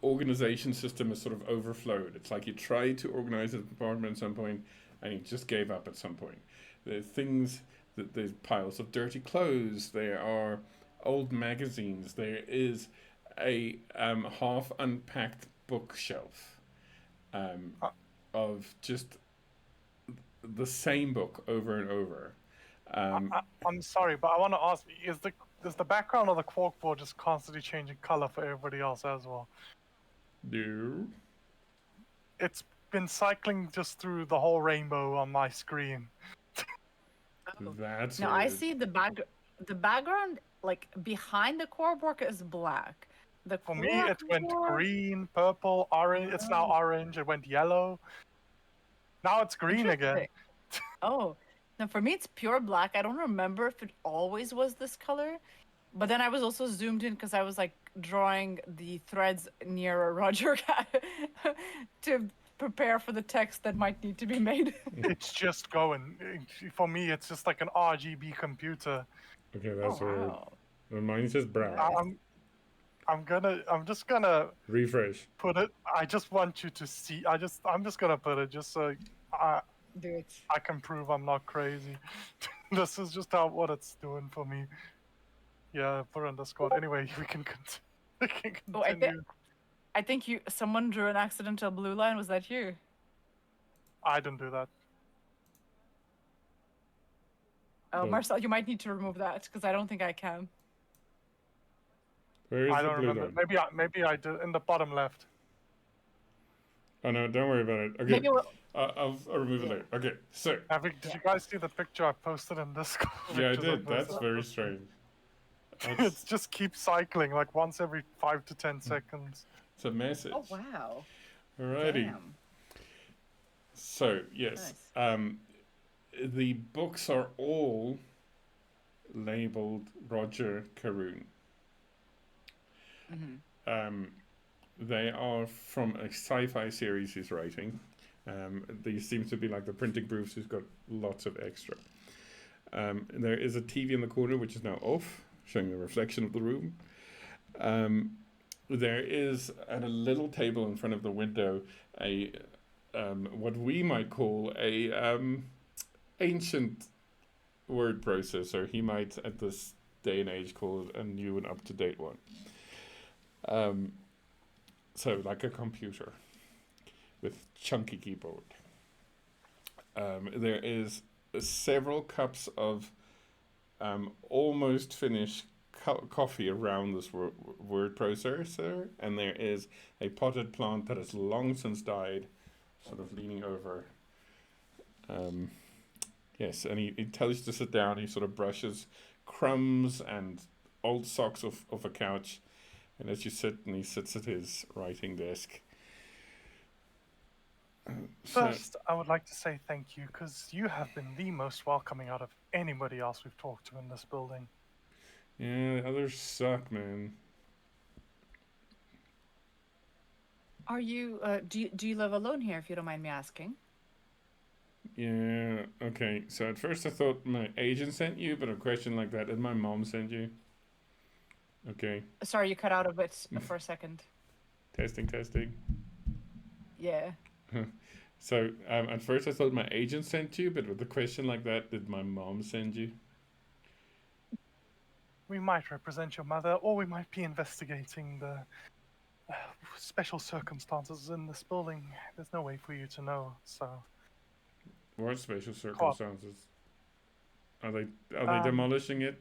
organization system is sort of overflowed. It's like you tried to organize a department at some point and you just gave up at some point. There's things that there's piles of dirty clothes. There are old magazines. There is a half unpacked bookshelf Uh, of just the same book over and over. I'm sorry, but I want to ask: is the background of the corkboard just constantly changing color for everybody else as well? No. It's been cycling just through the whole rainbow on my screen. That's No, weird. I see the background like behind the core work is black. The For me, it went corkboard- green, purple, orange. It's now orange. It went yellow. Now it's green again. Interesting. Oh, no, for me it's pure black. I don't remember if it always was this color, but then I was also zoomed in because I was like drawing the threads near Roger to prepare for the text that might need to be made. It's just going. For me, it's just like an RGB computer. Okay, that's Oh, weird. wow. Well, mine's just brown. Nice. I'm just gonna Refresh. put it. I just want you to see. I'm just gonna put it just so I Do it. I can prove I'm not crazy. This is just what it's doing for me. Yeah, put it on Discord. Anyway, we can continue. Oh, I think someone drew an accidental blue line. Was that you? I didn't do that. Oh, No. Marcel, you might need to remove that because I don't think I can. Where is I the don't blue remember. line? Maybe I did in the bottom left. Oh no, don't worry about it. Okay, Maybe we'll, I'll remove it later. Okay, so Did you guys see the picture I posted in Discord? yeah, I Pictures did. That's posted? very strange. It just keeps cycling like once every 5 to 10 seconds. It's a message. oh wow. Alrighty. Damn. So yes, the books are all labeled Roger Caroon. Mm-hmm. They are from a sci-fi series he's writing. These seem to be like the printing proofs. He's got lots of extra. There is a TV in the corner which is now off, showing the reflection of the room. There is at a little table in front of the window a what we might call a ancient word processor. He might at this day and age call it a new and up-to-date one. So like a computer with chunky keyboard. There is several cups of almost finished coffee around this word processor, and there is a potted plant that has long since died, sort of leaning over. Yes, and he tells you to sit down. He sort of brushes crumbs and old socks off a couch, and as you sit, and he sits at his writing desk. First, I would like to say thank you because you have been the most welcoming out of anybody else we've talked to in this building. Yeah, the others suck, man. Are you? Do you live alone here? If you don't mind me asking. Yeah, okay. So at first I thought my agent sent you, but a question like that, did my mom send you? Okay. Sorry, you cut out a bit for a second. Testing. Yeah. So at first I thought my agent sent you, but with a question like that, did my mom send you? We might represent your mother, or we might be investigating the special circumstances in this building. There's no way for you to know, so... What special circumstances? Are they demolishing it?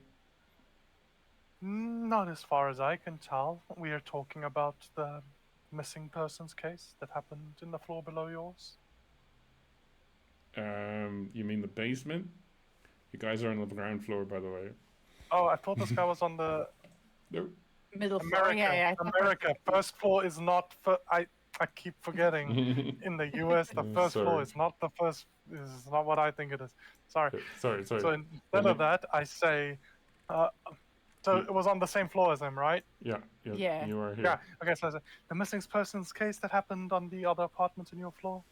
Not as far as I can tell. We are talking about the missing persons case that happened in the floor below yours. You mean the basement? You guys are on the ground floor, by the way. Oh, I thought this guy was on the... Nope. Middle floor. America. Yeah. I thought America. First floor is not... I keep forgetting. In the US, the first floor is not the first... This is not what I think it is. Sorry. Sorry. So instead of that, I say... So it was on the same floor as him, right? Yeah, Yeah. you are here. Yeah. Okay, so the missing persons case that happened on the other apartment in your floor?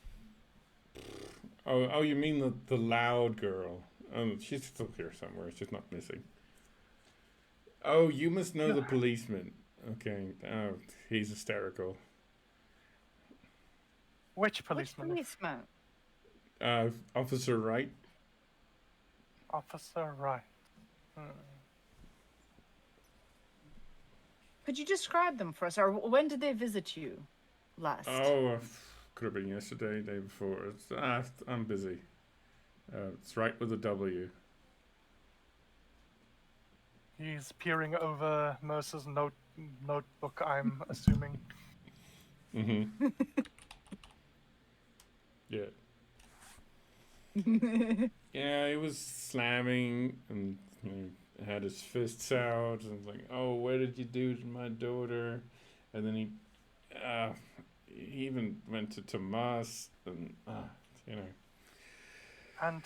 Oh, you mean the loud girl? She's still here somewhere. She's not missing. Oh, you must know Yeah. the policeman. Okay. Oh, he's hysterical. Which Which policeman? policeman? Officer Wright. Officer Wright. Could you describe them for us, or when did they visit you last? Oh, could have been yesterday, day before. I'm busy. It's right with a W. He's peering over Mercer's notebook, I'm assuming. Mm-hmm. Yeah. Yeah, he was slamming and had his fists out and like, oh, what did you do to my daughter? And then he even went to Tomas and you know. And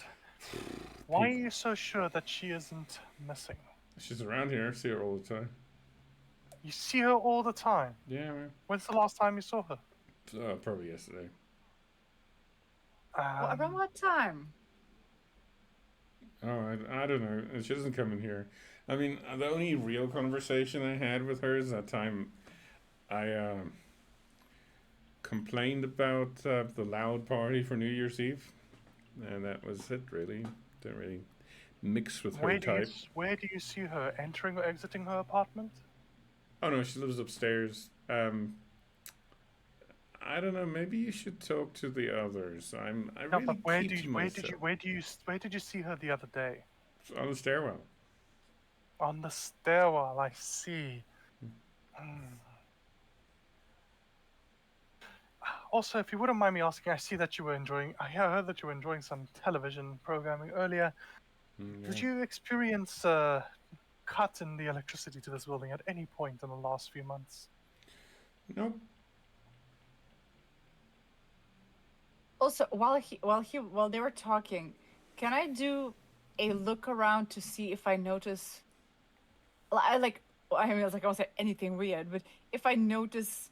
why are you so sure that she isn't missing? She's around here. I see her all the time. You see her all the time. Yeah, man. When's the last time you saw her? Probably yesterday. Around what time? Oh, I don't know. She doesn't come in here. I mean, the only real conversation I had with her is that time I complained about the loud party for New Year's Eve, and that was it. Really, didn't really mix with her type. Where do you see her entering or exiting her apartment? Oh no, she lives upstairs. I don't know. Maybe you should talk to the others. I really but where keep to myself. where did you see her the other day? On the stairwell. On the stairwell, I see. Also, if you wouldn't mind me asking, I heard that you were enjoying some television programming earlier. Did you experience a cut in the electricity to this building at any point in the last few months? Nope. Also, while they were talking, can I do a look around to see if I notice? I won't say anything weird, but if I notice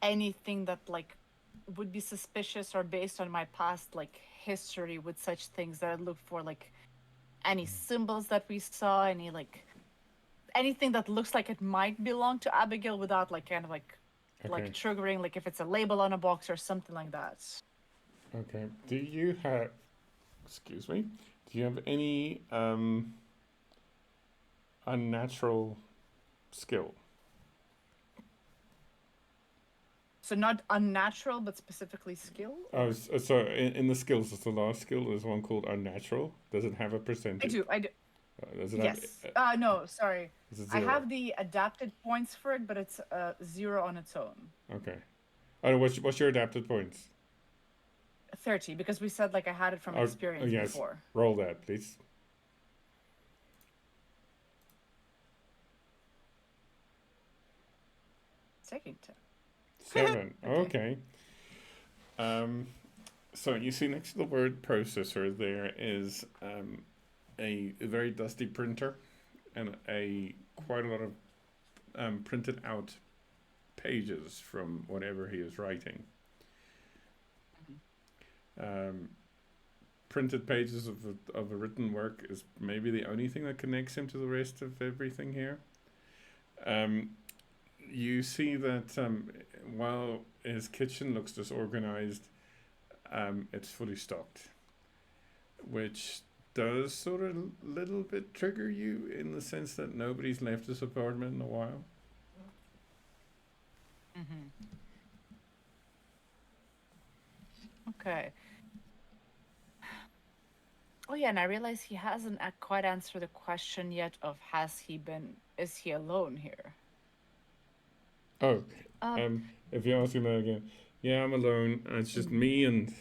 anything that like would be suspicious or based on my past like history with such things, that I look for, like any symbols that we saw, any like anything that looks like it might belong to Abigail without like kind of like triggering, like if it's a label on a box or something like that. Okay. Do you have? Excuse me. Do you have any unnatural skill? So not unnatural, but specifically skill? Oh, so in the skills, it's the last skill. There's one called unnatural. Does it have a percentage? I do. Does it Yes. No, sorry. Is it I zero? have the adapted points for it, but it's 0 on its own. Okay. Oh, what's your adapted points? 30, because we said like I had it from experience yes. before. Roll that, please. It's taking 10. 7. Okay. So you see next to the word processor there is a very dusty printer and quite a lot of printed out pages from whatever he is writing. Printed pages of a written work is maybe the only thing that connects him to the rest of everything here. You see that while his kitchen looks disorganized, it's fully stocked, which does sort of little bit trigger you in the sense that nobody's left this apartment in a while. Okay. Oh yeah, and I realize he hasn't quite answered the question yet of is he alone here? Oh, if you ask him that again, yeah, I'm alone. It's just me and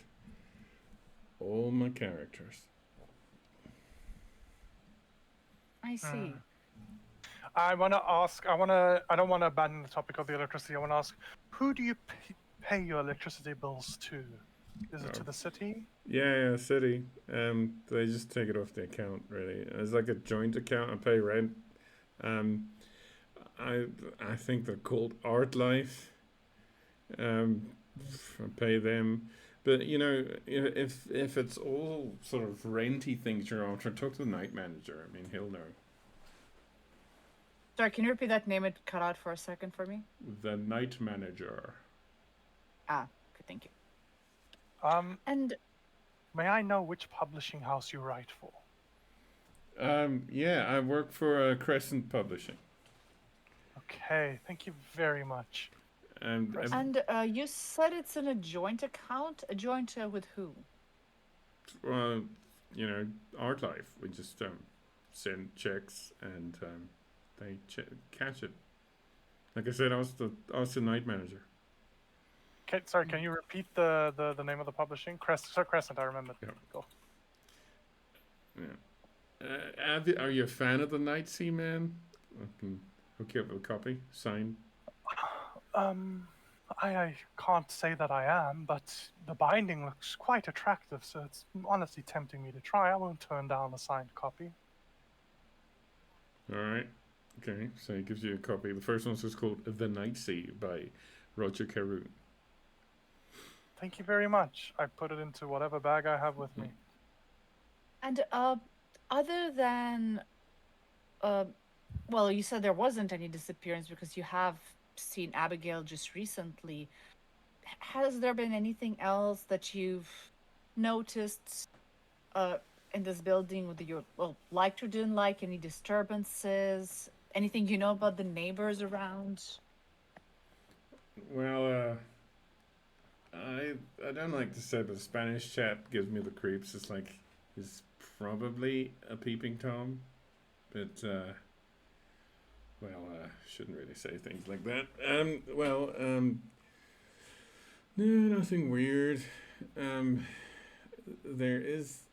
all my characters. I see. I want to ask. I don't want to abandon the topic of the electricity. I want to ask, who do you pay your electricity bills to? Is it to the city? Yeah, city. They just take it off the account. Really, it's like a joint account. I pay rent. Um, I think they're called Art Life. Pay them. But you know, if it's all sort of renty things you're after, talk to the night manager. I mean, he'll know. Sorry, can you repeat that name? It cut out for a second for me. The night manager. Ah, okay, thank you. And may I know which publishing house you write for? Yeah, I work for Crescent Publishing. Okay, thank you very much. And you said it's in a joint account. A joint with who? you know, Art Life. We just send checks and they catch it. Like I said, I was the night manager. Okay, sorry, can you repeat the name of the publishing? Crescent, I remember. Yeah. Cool. Yeah. Are you a fan of the Night Sea Man? I can hook you up with a copy, signed. I can't say that I am, but the binding looks quite attractive, so it's honestly tempting me to try. I won't turn down a signed copy. All right. Okay, so he gives you a copy. The first one's just called The Night Sea by Roger Carew. Thank you very much. I put it into whatever bag I have with me. And other than well, you said there wasn't any disappearance because you have seen Abigail just recently. Has there been anything else that you've noticed in this building that you liked or didn't like? Any disturbances? Anything you know about the neighbors around? Well, I don't like to say, but the Spanish chap gives me the creeps. It's like he's probably a peeping Tom, but shouldn't really say things like that. No, nothing weird. There is,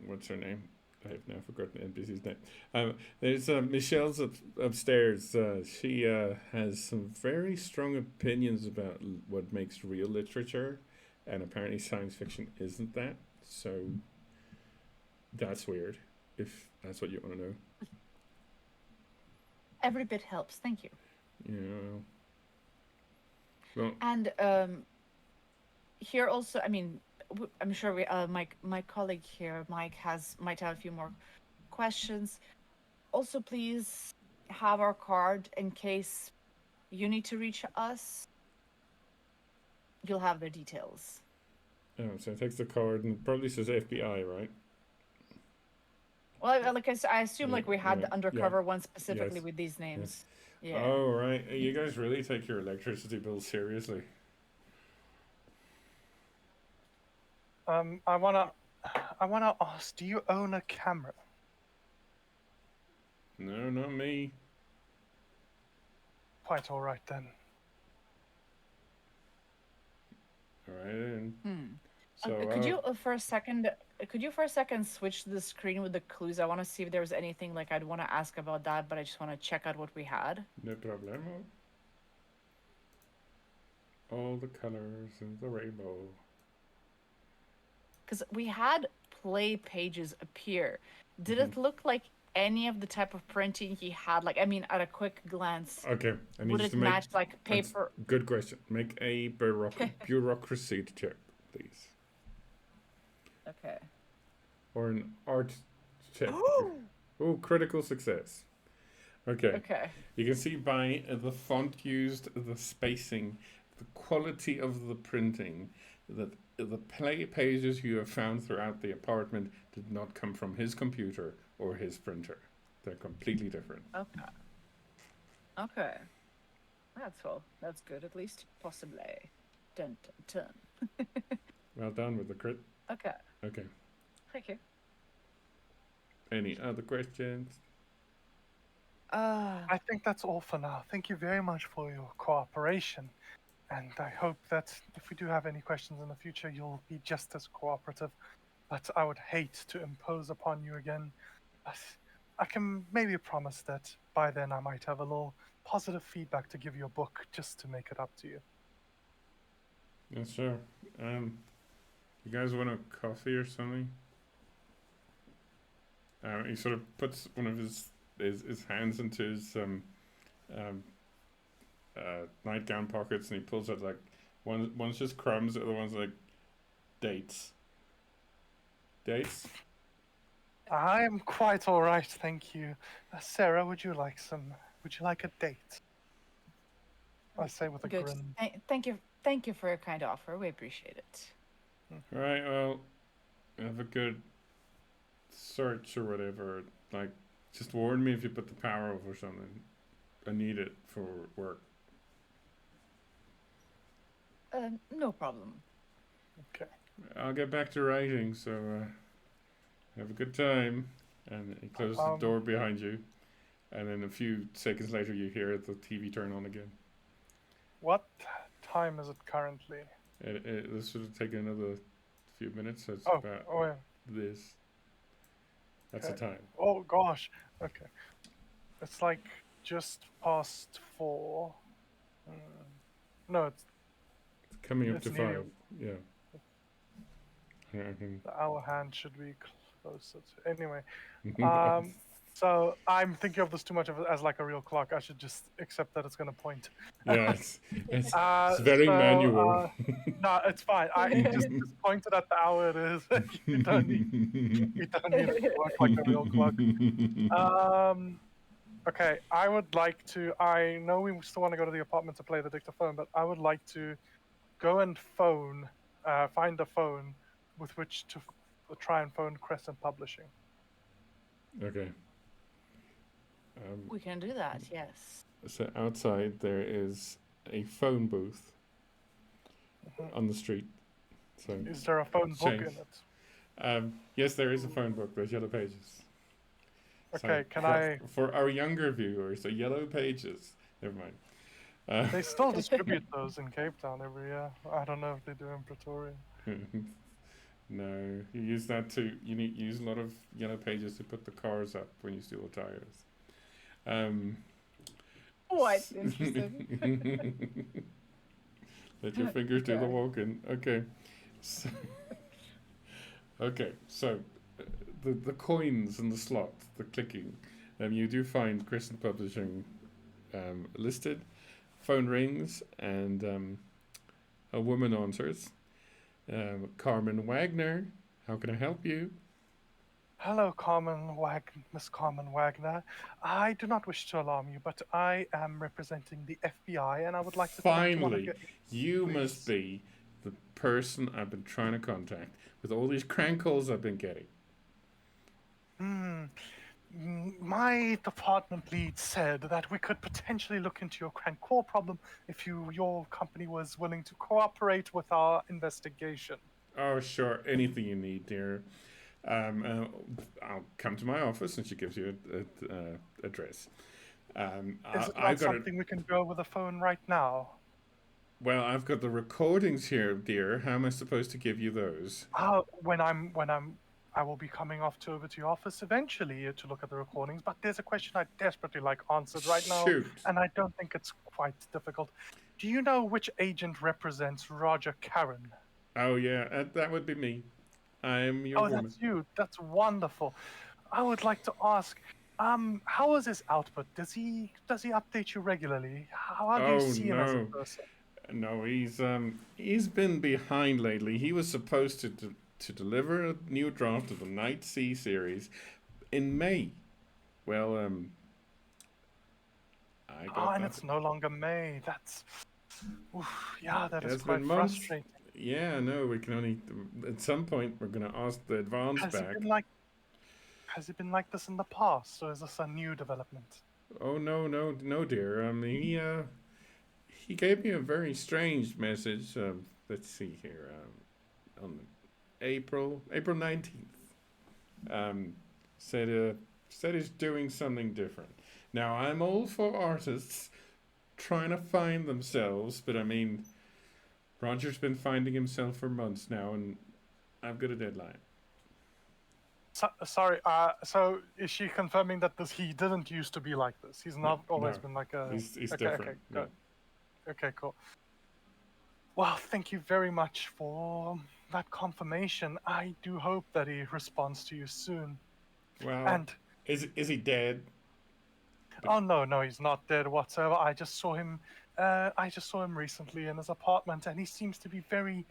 what's her name? I have now forgotten NPC's name. There's Michelle's upstairs. She has some very strong opinions about what makes real literature, and apparently science fiction isn't that. So that's weird, if that's what you want to know. Every bit helps. Thank you. Yeah. Well, and here also, I mean, I'm sure we, my colleague here, Mike, might have a few more questions. Also, please have our card in case you need to reach us. You'll have the details. oh, so it takes the card and it probably says FBI, right? Well, like I assume, Yeah, like we had right, the undercover yeah. one specifically Yes, with these names. Yeah. Oh, right. You guys really take your electricity bills seriously. I wanna ask, do you own a camera? No, not me. Quite all right then. All right. Then. So could you for a second switch the screen with the clues? I want to see if there's anything like I'd want to ask about that, but I just want to check out what we had. No problemo. All the colors in the rainbow. Because we had play pages appear. Did it look like any of the type of printing he had? Like, I mean, at a quick glance. Okay, I need would you it to make, match like paper? Good question. Make a bureaucracy check, please. Okay. Or an art check. Oh, critical success. Okay. Okay. You can see by the font used, the spacing, the quality of the printing, that the play pages you have found throughout the apartment did not come from his computer or his printer. They're completely different. Okay. Okay. That's good, at least. Possibly. Dun, dun, dun. Well done with the crit. Okay. Okay. Thank you. Any other questions? I think that's all for now. Thank you very much for your cooperation. And I hope that if we do have any questions in the future, you'll be just as cooperative. But I would hate to impose upon you again. But I can maybe promise that by then I might have a little positive feedback to give your book just to make it up to you. Yeah, sure. You guys want a coffee or something? He sort of puts one of his hands into his um, nightgown pockets, and he pulls out like one's just crumbs, the other one's like dates. Dates. I'm quite all right, thank you. Sarah, would you like a date? I say with a Good. grin. Thank you for your kind offer. We appreciate it. All right. Well, have a good search or whatever. Like, just warn me if you put the power off or something. I need it for work. No problem. Okay. I'll get back to writing. So have a good time. And he closes the door behind you. And then a few seconds later, you hear the TV turn on again. What time is it currently? This should have taken another few minutes. So it's Oh, about yeah. this. That's Okay. the time. Oh gosh. Okay. It's like just past 4. No, it's Coming up It's to nearly- 5. Yeah. I can. the hour hand should be closer to. Anyway, so I'm thinking of this too much as like a real clock. I should just accept that it's going to point. Yeah, it's very manual. No, it's fine. I just pointed at the hour it is. you don't need it to work like a real clock. Okay, I would like to. I know we still want to go to the apartment to play the dictaphone, but I would like to go and find a phone with which to try and phone Crescent Publishing. Okay. We can do that. Yes. So outside there is a phone booth on the street. So Is there a phone book in Chase. it? Yes, there is a phone book. There's yellow pages. Okay, can for our younger viewers, the yellow pages. Never mind. They still distribute those in Cape Town every year. I don't know if they do in Pretoria. No, you use that to. You use a lot of yellow pages to put the cars up when you steal the tires. What? Interesting. Let your fingers do the walking. Okay. So, okay, so the coins and the slot, the clicking, you do find Crescent Publishing listed. Phone rings and a woman answers. Carmen Wagner, how can I help you? Hello, Miss Carmen Wagner. I do not wish to alarm you, but I am representing the FBI, and I would like to talk to one of Finally, your you please. must be the person I've been trying to contact with all these crank calls I've been getting. My department lead said that we could potentially look into your crank call problem if your company was willing to cooperate with our investigation. Oh, sure, anything you need, dear. I'll come to my office, and she gives you an address. Is it not something we can go over the phone right now? Well, I've got the recordings here, dear. How am I supposed to give you those? I will be coming over to your office eventually to look at the recordings, but there's a question I desperately like answered right now, and I don't think it's quite difficult. Do you know which agent represents Roger Karen? Oh, yeah, that would be me. I'm your woman. Oh, that's you. That's wonderful. I would like to ask, how is his output? Does he update you regularly? How do you see him as a person? No, he's been behind lately. He was supposed to deliver a new draft of the Night Sea series in May. Well, I got and it's no longer May. That's, that is quite frustrating. Yeah, no, we can only at some point we're gonna ask the advance back. Has it been like this in the past, or is this a new development? Oh no, dear. He gave me a very strange message. Let's see here. On April 19th. Said he's doing something different. Now I'm all for artists trying to find themselves, but I mean, Roger's been finding himself for months now, and I've got a deadline. Sorry. So is she confirming that he didn't used to be like this? He's not always been like a. He's different. Okay, good. Okay, cool. Well, thank you very much for that confirmation. I do hope that he responds to you soon. Well, And is he dead? oh no, he's not dead whatsoever. I just saw him. I just saw him recently in his apartment, and he seems to be very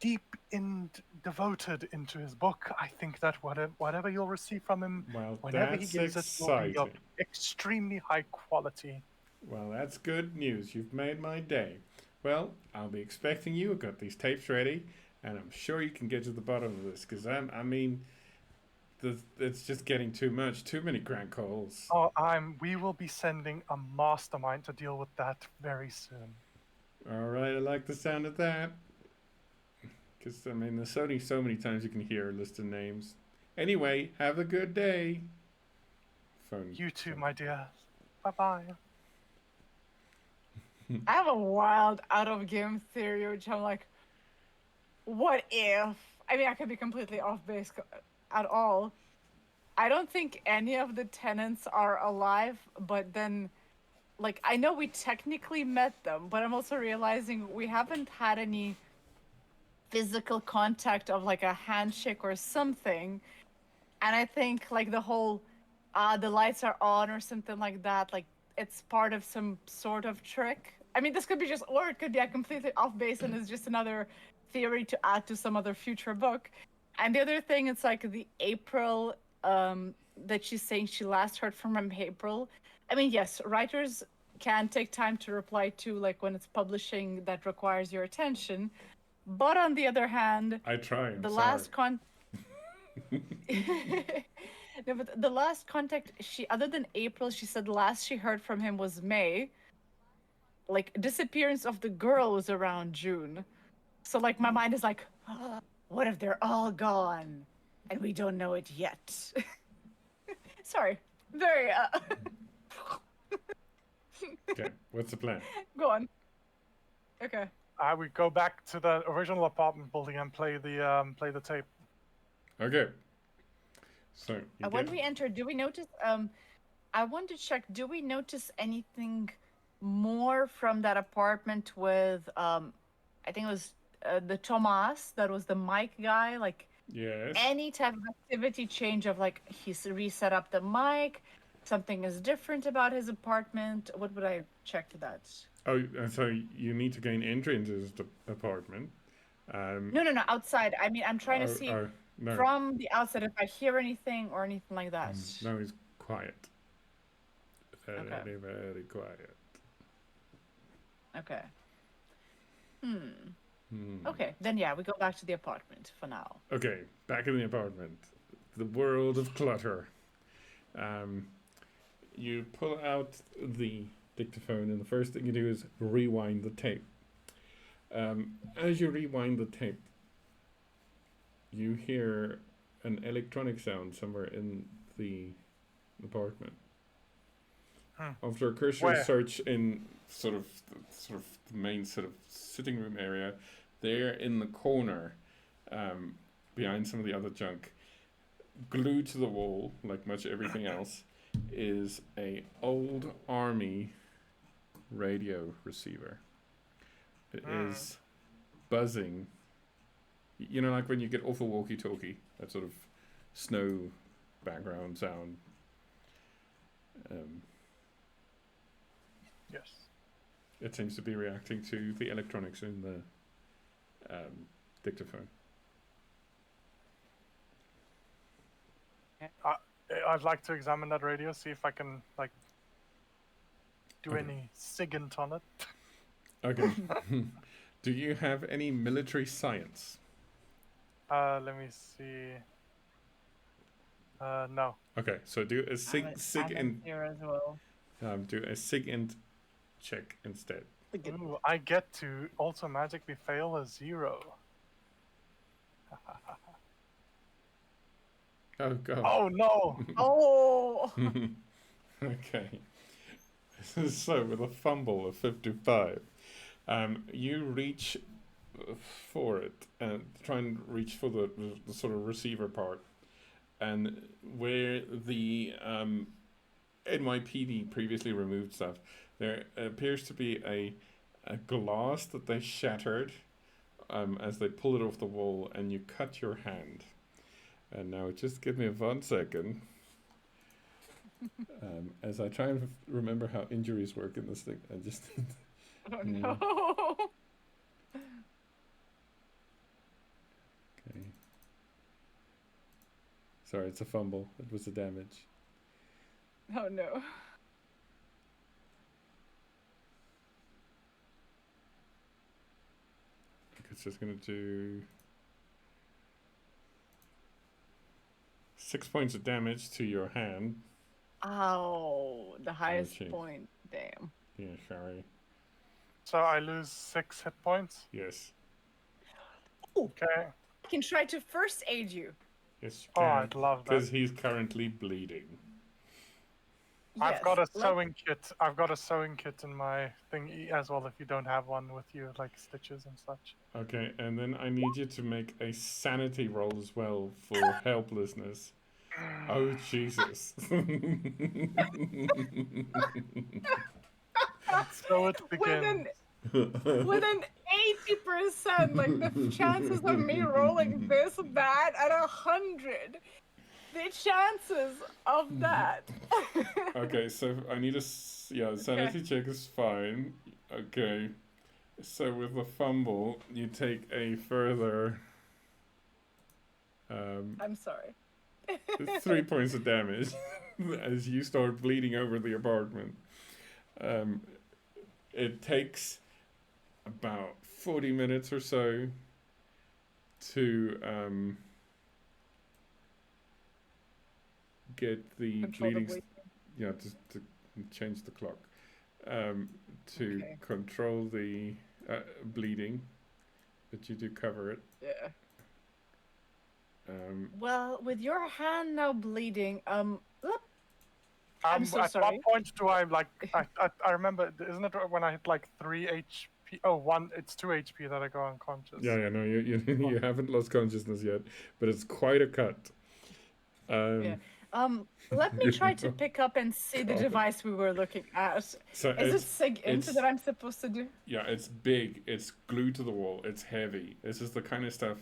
deep and devoted into his book. I think that whatever you'll receive from him, Well, whenever he that's gives it, will be of exciting. extremely high quality. Well, that's good news. You've made my day. Well, I'll be expecting you. I've got these tapes ready, and I'm sure you can get to the bottom of this. Because I mean, it's just getting too much. Too many crank calls. Oh, we will be sending a mastermind to deal with that very soon. All right, I like the sound of that. Because I mean, there's only so many times you can hear a list of names. Anyway, have a good day. Phone. You too, my dear. Bye bye. I have a wild out of game theory, which I'm like, what if? I mean, I could be completely off base at all. I don't think any of the tenants are alive, but then, like, I know we technically met them, but I'm also realizing we haven't had any physical contact of like a handshake or something. And I think like the whole the lights are on or something like that, like it's part of some sort of trick. I mean, this could be just, or it could be a completely off base and it's just another theory to add to some other future book. And the other thing, it's like the April that she's saying she last heard from April. I mean, yes, writers can take time to reply to, like when it's publishing that requires your attention. But on the other hand, I tried. the Sorry. last no, but the last contact she, other than April, she said last she heard from him was May. Like disappearance of the girl was around June. So like my mind is like, what if they're all gone and we don't know it yet? Sorry, very. Okay, what's the plan? Go on. Okay. I would go back to the original apartment building and play the tape. Okay. So you When get. we enter, do we notice? I want to check. Do we notice anything more from that apartment with? I think it was the Tomas. That was the mic guy. Like Yes. any type of activity change of like he's reset up the mic. Something is different about his apartment. What would I check to that? Oh, so you need to gain entry into this apartment. No. Outside. I mean, I'm trying to see No. from the outside if I hear anything or anything like that. No, it's quiet. Very, Okay. very quiet. Okay. Okay, then yeah, we go back to the apartment for now. Okay, back in the apartment. The world of clutter. You pull out the dictaphone, and the first thing you do is rewind the tape. As you rewind the tape, you hear an electronic sound somewhere in the apartment. After a cursory search in sort of the main sort of sitting room area, there in the corner, behind some of the other junk, glued to the wall, like much everything else, is a old army radio receiver. It is buzzing. You know, like when you get off a walkie-talkie, that sort of snow background sound. Yes. It seems to be reacting to the electronics in the dictaphone. I'd like to examine that radio, see if I can like do any SIGINT on it. Okay. Do you have any military science? Let me see. No. Okay, so do a SIGINT. Here as well. Do a SIGINT check instead. Ooh, I get to also magically fail a 0. Oh god. Oh no! Oh. Okay. So with a fumble of 55, you reach for it and try and reach for the sort of receiver part, and where the NYPD previously removed stuff, there appears to be a glass that they shattered as they pull it off the wall, and you cut your hand. And now just give me 1 second. As I try and remember how injuries work in this thing. I just... Oh no. Okay. Sorry, it's a fumble. It was a damage. Oh no. It's just gonna do 6 points of damage to your hand. Ow, the highest Ouchie. point. Damn. Yeah, sorry. So I lose 6 hit points. Yes. Ooh, Okay. I can try to first aid you. Yes, you Oh, can. I'd love that. Because he's currently bleeding. I've got a Yes, sewing kit. I've got a sewing kit in my thingy as well. If you don't have one with you, like stitches and such. Okay, and then I need you to make a sanity roll as well for helplessness. Oh, Jesus. So it begins. With an 80%, like the chances of me rolling this bad at 100. The chances of that. Okay, so I need a sanity check is fine. Okay, so with the fumble, you take a further I'm sorry. 3 points of damage as you start bleeding over the apartment. It takes about 40 minutes or so to get the Control the bleeding. Yeah, to change the clock. To Okay. control the bleeding, but you do cover it. Yeah. Um, Well, with your hand now bleeding, I'm so at sorry. what point do I like? I remember. Isn't it when I hit like 3 HP? Oh, one. It's 2 HP that I go unconscious. yeah, no, you you haven't lost consciousness yet, but it's quite a cut. Yeah. Let me try to pick up and see the God. device we were looking at. So Is it sig into it's- that I'm supposed to do? Yeah, it's big. It's glued to the wall. It's heavy. This is the kind of stuff.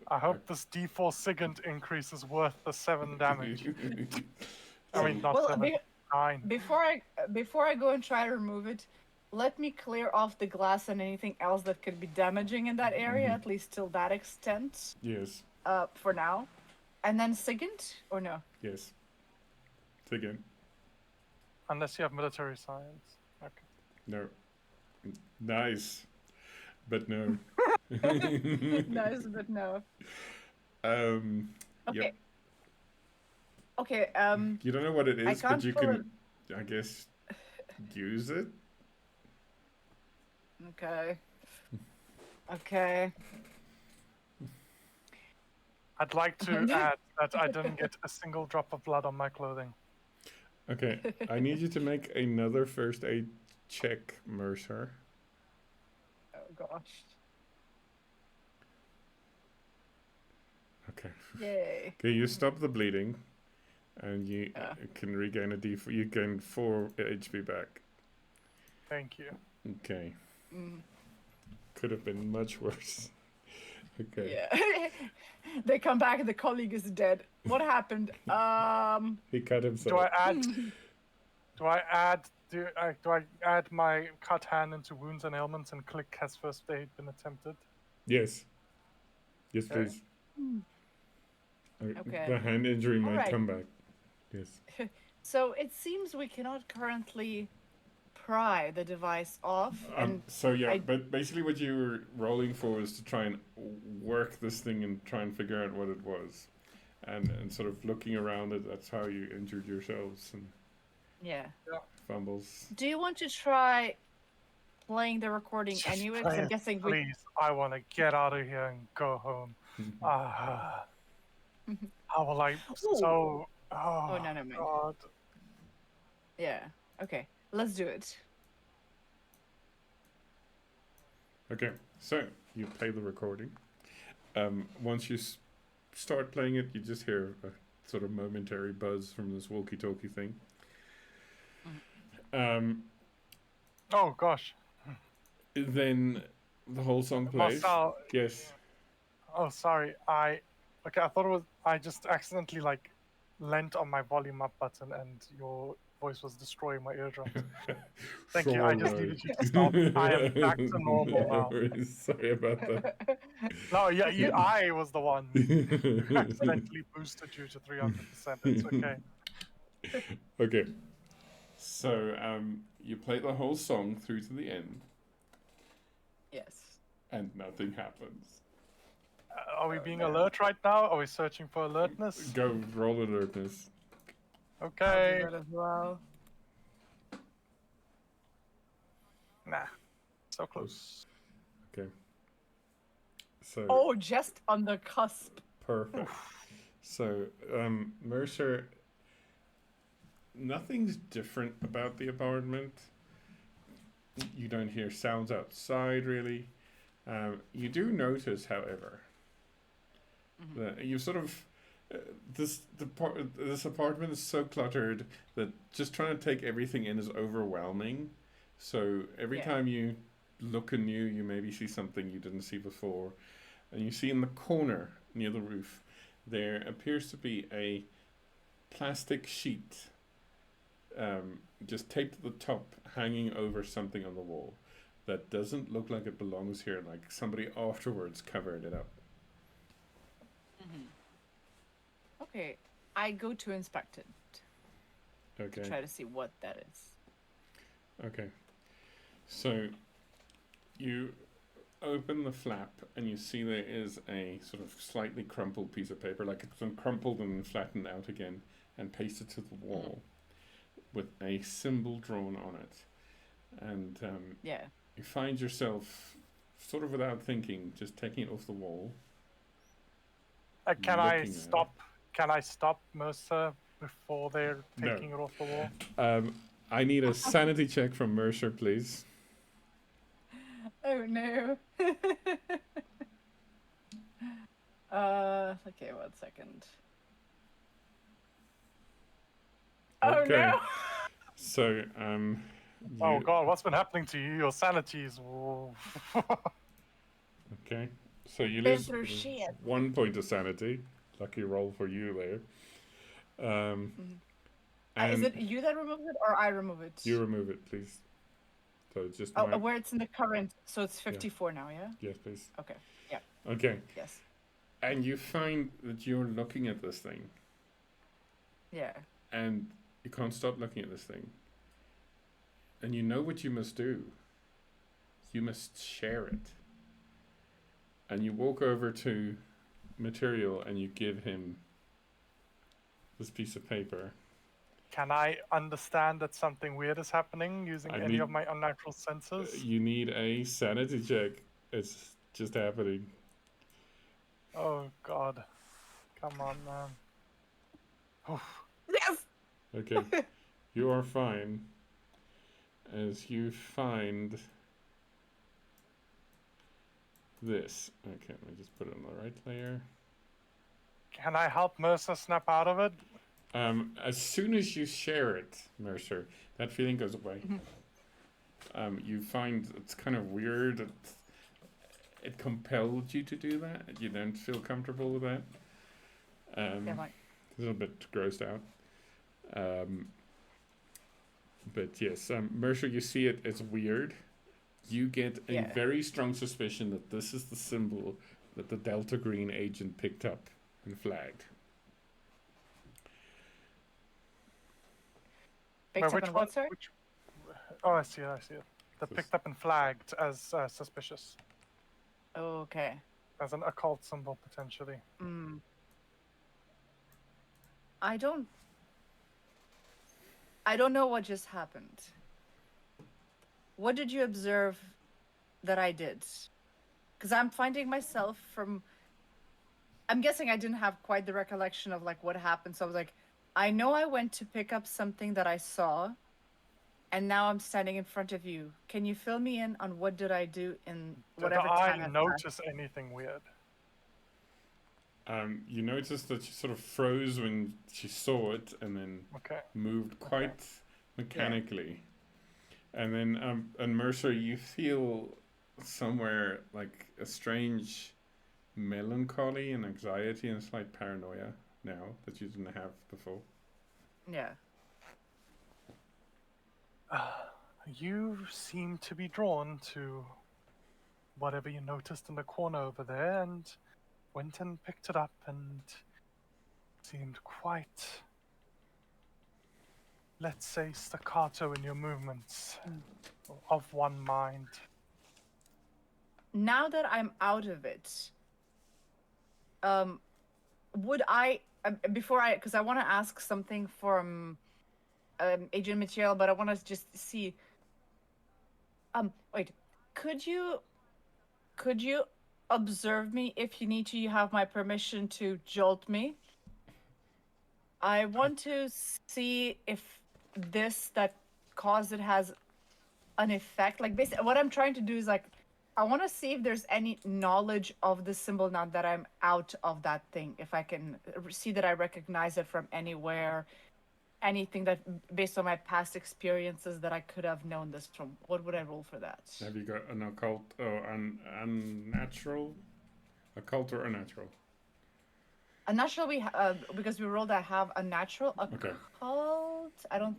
I hope this D4 Sigint increase is worth the 7 damage. I mean, not Well, 7, 9. before I go and try to remove it, let me clear off the glass and anything else that could be damaging in that area, at least till that extent. Yes. For now, and then Sigint or no? Yes. Again. Unless you have military science. Okay. No. Nice. But no. Nice, but no. Okay. Yep. Okay. You don't know what it I is, but can't you pull can, I guess, use it. Okay. Okay. I'd like to add that I didn't get a single drop of blood on my clothing. Okay. I need you to make another first aid check, Mercer. Oh gosh. Okay. Yay. Okay, you stop the bleeding, and you Yeah. can regain a D4. You gain 4 HP back. Thank you. Okay. Mm. Could have been much worse. Okay. Yeah. They come back and the colleague is dead. What happened? He cut Do himself. I add? Do I add my cut hand into wounds and ailments and click has first aid been attempted? Yes. Yes, Okay. please. Okay. The hand injury might Alright. come back. Yes. So it seems we cannot currently pry the device off, and So yeah, I- but basically what you were rolling for was to try and work this thing and try and figure out what it was, and sort of looking around it. That's how you injured yourselves and yeah. fumbles. Do you want to try playing the recording Just anyway? 'Cause play I'm it, guessing we. Please, I want to get out of here and go home. How will I? So. Oh, no, never mind. God. Yeah. Okay. Let's do it. Okay, so you play the recording. Once you start playing it, you just hear a sort of momentary buzz from this walkie-talkie thing. Oh gosh. Then the whole song plays. Marcel, Yes. oh sorry. Okay, I thought it was. I just accidentally like leant on my volume up button, and your voice was destroying my eardrums. Thank you. I just Sorry. needed you to stop. I am back to normal No now. worries. Sorry about that. No, yeah, I was the one who accidentally boosted you to 300%. It's okay. Okay. So you play the whole song through to the end, Yes. and nothing happens. Are we Oh, being no. alert right now? Are we searching for alertness? Go roll alertness. I'll do Okay. that as well. Nah. So close. Okay. So Oh, just on the cusp. perfect. So Mercer, nothing's different about the apartment. You don't hear sounds outside really. You do notice, however, that you sort of this apartment is so cluttered that just trying to take everything in is overwhelming. So every Yeah. time you look anew, you maybe see something you didn't see before, and you see in the corner near the roof there appears to be a plastic sheet just taped to the top, hanging over something on the wall that doesn't look like it belongs here, like somebody afterwards covered it up. Okay, I go to inspect it to Okay. try to see what that is. Okay. So you open the flap and you see there is a sort of slightly crumpled piece of paper, like it's been crumpled and flattened out again and pasted to the wall with a symbol drawn on it. And Yeah. you find yourself, sort of without thinking, just taking it off the wall. Can I Looking at it. stop? Can I stop Mercer before they're No. taking it off the wall? I need a sanity check from Mercer, please. Oh no. Okay, 1 second. Oh Okay. no. So, Oh God, what's been happening to you? Your sanity is. Okay. So you Been lose through shit. 1 point of sanity. Lucky roll for you there. Is And it you that remove it or I remove it? you remove it, please. So it's just Oh, where it's in the current, so it's 54 now, yeah? Yes, please. Okay. Yeah. Okay. Yes. And you find that you're looking at this thing, Yeah. and you can't stop looking at this thing. And you know what you must do. You must share it. And you walk over to Material and you give him this piece of paper. Can I understand that something weird is happening using I any need- of my unnatural senses? You need a sanity check. It's just happening. Oh God. Come on, man. Oof. Yes. Okay. You are fine. As you find this. Okay, let me just put it on the right layer. Can I help Mercer snap out of it? As soon as you share it, Mercer, that feeling goes away. You find it's kind of weird. It compelled you to do that. You don't feel comfortable with that. Yeah, like, A little bit grossed out. But yes, Mercer, you see it as weird. You get a Yeah. very strong suspicion that this is the symbol that the Delta Green agent picked up and flagged. picked up on what, sir? Oh, I see it. They're picked up and flagged as suspicious, Okay. as an occult symbol potentially. I don't know what just happened. What did you observe that I did? Because I'm finding myself I'm guessing I didn't have quite the recollection of like what happened. So I was like, I know I went to pick up something that I saw, and now I'm standing in front of you. Can you fill me in on what did I do in whatever Did time I I've notice anything weird? You noticed that she sort of froze when she saw it, and then Okay. moved quite mechanically. And then, and Mercer, you feel somewhere like a strange melancholy and anxiety and slight paranoia now that you didn't have before. Yeah. You seem to be drawn to whatever you noticed in the corner over there, and went and picked it up, and seemed quite, let's say, staccato in your movements, of one mind. Now that I'm out of it, would I before I because I want to ask something from Agent Material, but I want to just see. Wait, could you observe me if you need to? You have my permission to jolt me. I want to see if this that caused it has an effect. Like basically, what I'm trying to do is like, I want to see if there's any knowledge of the symbol now that I'm out of that thing. If I can see that I recognize it from anywhere, anything that based on my past experiences that I could have known this from. What would I roll for that? Have you got an occult or unnatural? Occult or unnatural? A natural because we rolled. I have a natural Okay. occult. I don't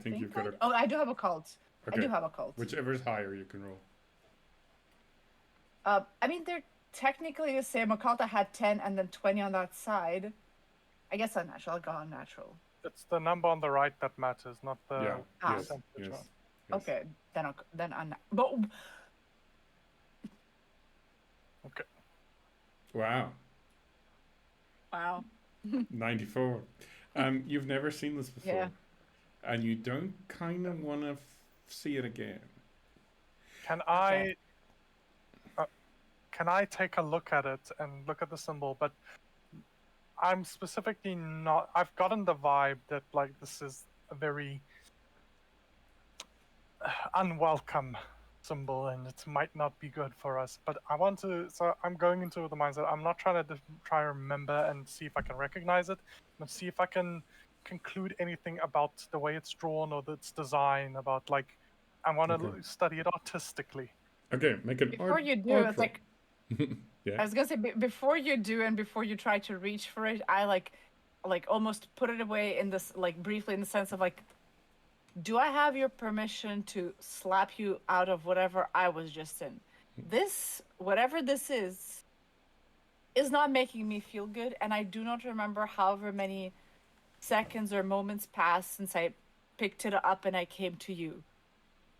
think you've got a. Oh, I do have a cult. Okay. I do have a cult. Whichever is higher, you can roll. I mean, they're technically the same. Occult, I had 10 and then 20 on that side. I guess unnatural. I'll go unnatural. It's the number on the right that matters, not the percentage Yes. one. Okay, then but Okay. Wow. wow. 94. You've never seen this before. Yeah. And you don't kind of want to see it again. Can I take a look at it and look at the symbol? But I'm specifically not. I've gotten the vibe that like this is a very unwelcome symbol, and it might not be good for us. But I want to. So I'm going into the mindset. I'm not trying to try to remember and see if I can recognize it, but see if I can conclude anything about the way it's drawn or its design. About like, I want to study it artistically. Okay, make an Before you do, it's like. Yeah. I was gonna say before you do and before you try to reach for it, I like almost put it away in this like briefly in the sense of like, do I have your permission to slap you out of whatever I was just in? This whatever this is not making me feel good, and I do not remember however many seconds or moments passed since I picked it up and I came to you.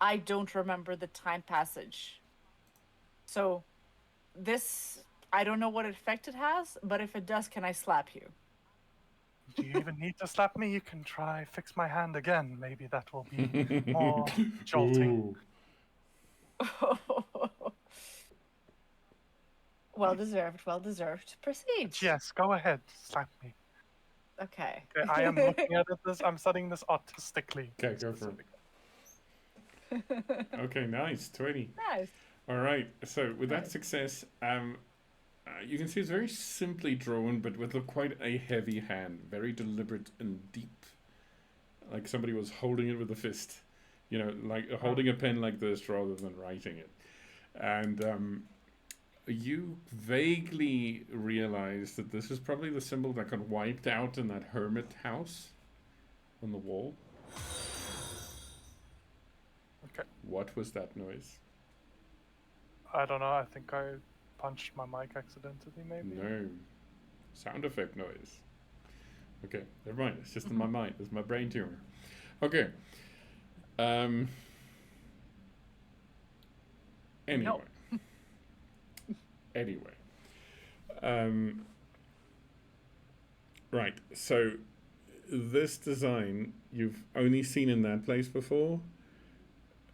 I don't remember the time passage. So this, I don't know what effect it has, but if it does, can I slap you? Do you even need to slap me? You can try fix my hand again. Maybe that will be more jolting. Well deserved, well deserved. Proceed. Yes, go ahead. Slap me. Okay. Okay, I am looking at this. I'm studying this artistically. Okay, go for it. Okay, nice. 20. Nice. All right. So with that success, you can see it's very simply drawn, but with quite a heavy hand, very deliberate and deep, like somebody was holding it with a fist, like holding a pen like this rather than writing it. And you vaguely realize that this is probably the symbol that got wiped out in that hermit house on the wall. Okay. What was that noise? I don't know. I think I punched my mic accidentally, maybe. No. Sound effect noise. Okay, never mind. It's just in my mind. It's my brain tumor. Okay. Anyway. Nope. Anyway. Right. So this design you've only seen in that place before.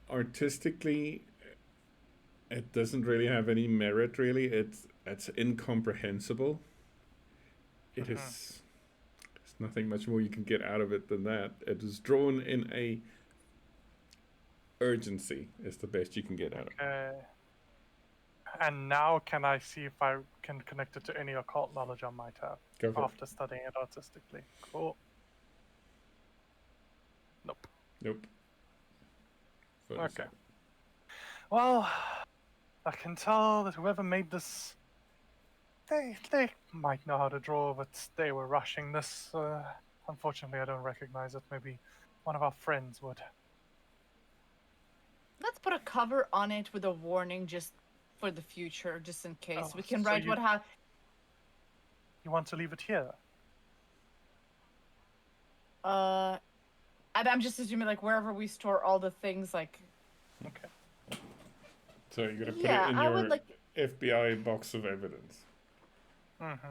Artistically, it doesn't really have any merit. Really, it's incomprehensible. It is. There's nothing much more you can get out of it than that. It is drawn in a urgency. Is the best you can get out of it. Okay. And now can I see if I can connect it to any occult knowledge I might have Go for after studying it artistically? Cool. Nope. Nope. Okay. Well, I can tell that whoever made this They might know how to draw, but they were rushing this. Unfortunately, I don't recognize it. Maybe one of our friends would. Let's put a cover on it with a warning just for the future, just in case. Oh, We can so write what happened. You want to leave it here? I'm just assuming like wherever we store all the things, like. Okay. So you're gonna put Yeah, it in I your would like. FBI box of evidence. Mm-hmm.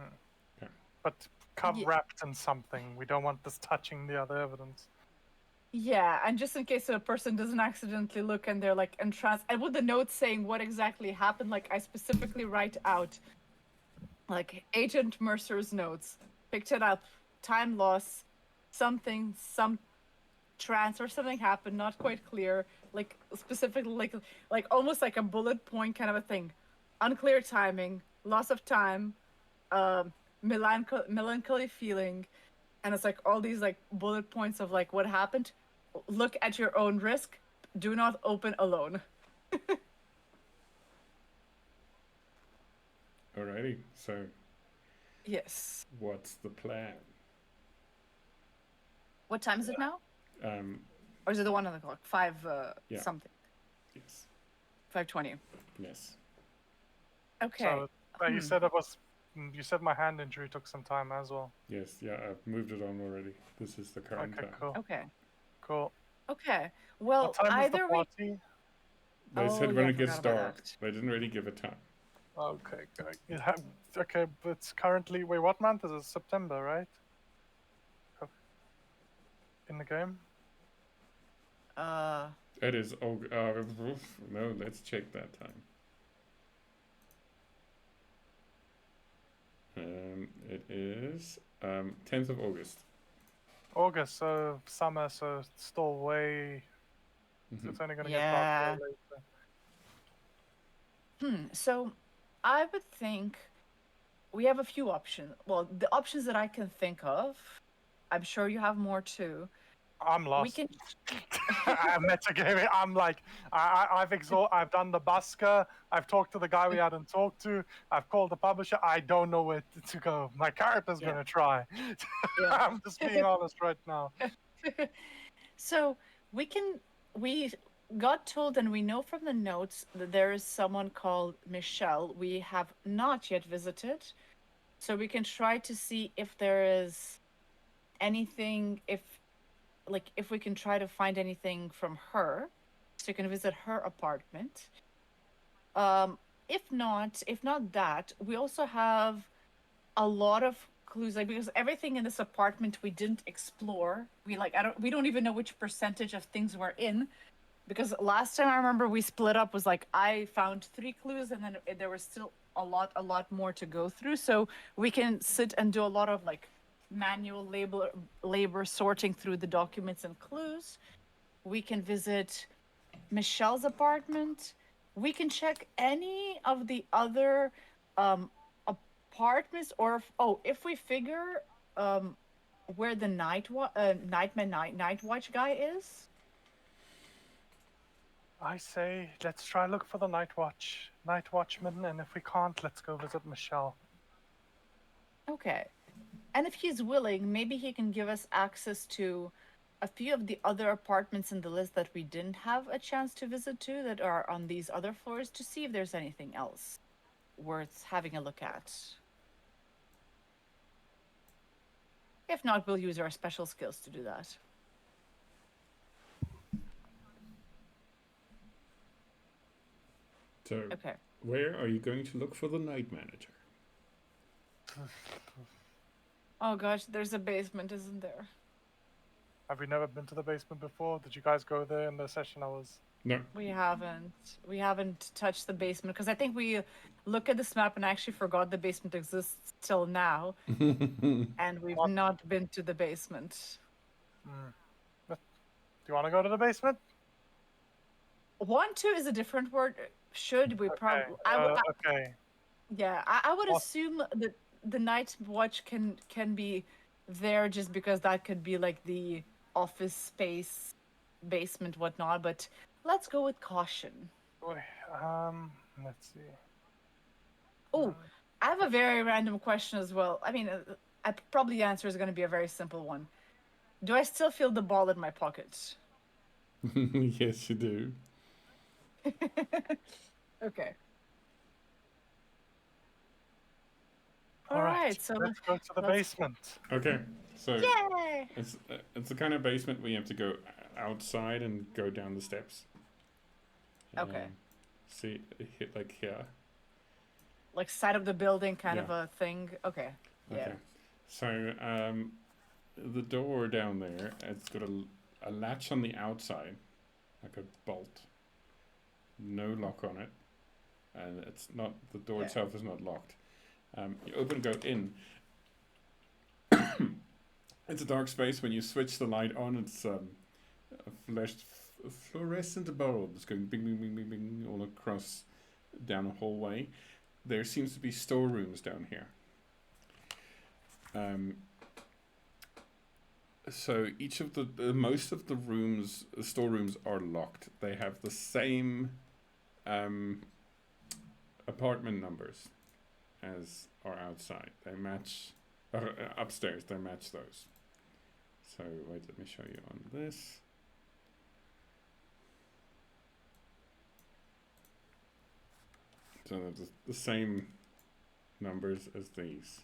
Okay. But Yeah. wrapped in something. We don't want this touching the other evidence. Yeah, and just in case a person doesn't accidentally look and they're like entranced, and with the note saying what exactly happened, like I specifically write out like Agent Mercer's notes, picked it up, time loss, some trance or something happened, not quite clear, like specifically like almost like a bullet point kind of a thing, unclear timing, loss of time, melancholy feeling, and it's like all these like bullet points of like what happened. Look at your own risk. Do not open alone. Alrighty. So Yes. what's the plan? What time is it now? Um. Or is it the one on the clock? Five Yeah. something. Yes. 5:20. Yes. Okay. So you said it was. You said my hand injury took some time as well. Yes. Yeah. I've moved it on already. This is the current Okay, time. cool. Okay. Cool. Okay. Well, What time is the either we. party? They Oh said yeah, when I it gets forgot about dark. that. They didn't really give a time. Okay, good. Okay, but it's currently. Wait, what month is it? September, right? In the game? It is. Oh. No. Let's check that time. It is 10th of August. August, so summer, so it's still way. Mhm. It's only gonna get Yeah. dark way later. So, I would think we have a few options. Well, the options that I can think of, I'm sure you have more too. I'm We lost. can. I'm metagaming. I'm like, I've done the busker. I've talked to the guy we hadn't talked to. I've called the publisher. I don't know where to go. My character's Yeah. gonna try. Yeah. I'm just being honest right now. So we got told and we know from the notes that there is someone called Michelle we have not yet visited. So we can try to see if there is anything, if we can try to find anything from her. So you can visit her apartment. Um if not that, we also have a lot of clues, like because everything in this apartment we didn't explore. We don't even know which percentage of things we're in, because last time I remember we split up was like I found 3 clues and then there was still a lot more to go through. So we can sit and do a lot of like manual labor sorting through the documents and clues. We can visit Michelle's apartment. We can check any of the other um apartments, or if we figure um where the night watch guy is. I say let's try look for the night watchman, and if we can't, let's go visit Michelle. Okay. And if he's willing, maybe he can give us access to a few of the other apartments in the list that we didn't have a chance to visit to, that are on these other floors, to see if there's anything else worth having a look at. If not, we'll use our special skills to do that. So, Okay. where are you going to look for the night manager? Oh gosh, there's a basement, isn't there? Have we never been to the basement before? Did you guys go there in the session I was? No. We haven't. We haven't touched the basement because I think we look at this map and actually forgot the basement exists till now, and we've What? not been to the basement. Do you want to go to the basement? Want to is a different word. Should we Okay. probably? Okay. Yeah, I would What? assume that the night watch can be there just because that could be like the office space, basement, whatnot. But let's go with caution. Wait, let's see. Oh, I have a very random question as well. I mean, probably the answer is going to be a very simple one. Do I still feel the ball in my pocket? Yes, you do. Okay. All right, So let's go to the let's- basement. Okay, so Yay! it's the kind of basement where you have to go outside and go down the steps. Okay. See, hit like here. Like side of the building kind of Yeah. a thing. Okay. Yeah. Okay. So the door down there, it's got a latch on the outside, like a bolt. No lock on it, and it's not, the door Yeah. itself is not locked. You open, go in. It's a dark space. When you switch the light on, it's a fluorescent bulbs going bing, bing, bing, bing, bing all across down a hallway. There seems to be storerooms down here. So each of the most of the rooms, storerooms, are locked. They have the same apartment numbers as are outside. They match upstairs. They match those. So wait, let me show you on this. So they're the same numbers as these.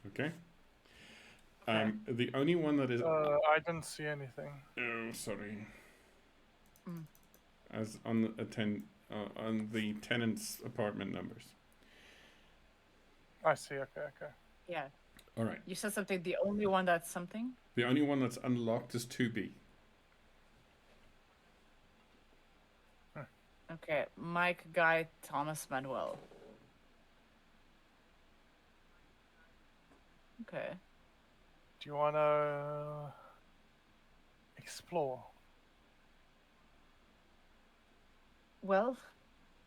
Okay. The only one that is. I didn't see anything. Oh, sorry. Mm. As on the tenant's apartment numbers. I see. Okay. Yeah. All right. You said something. The only one that's something. The only one that's unlocked is 2B. Okay. Mike, Guy, Thomas, Manuel. Okay. Do you want to explore? Well,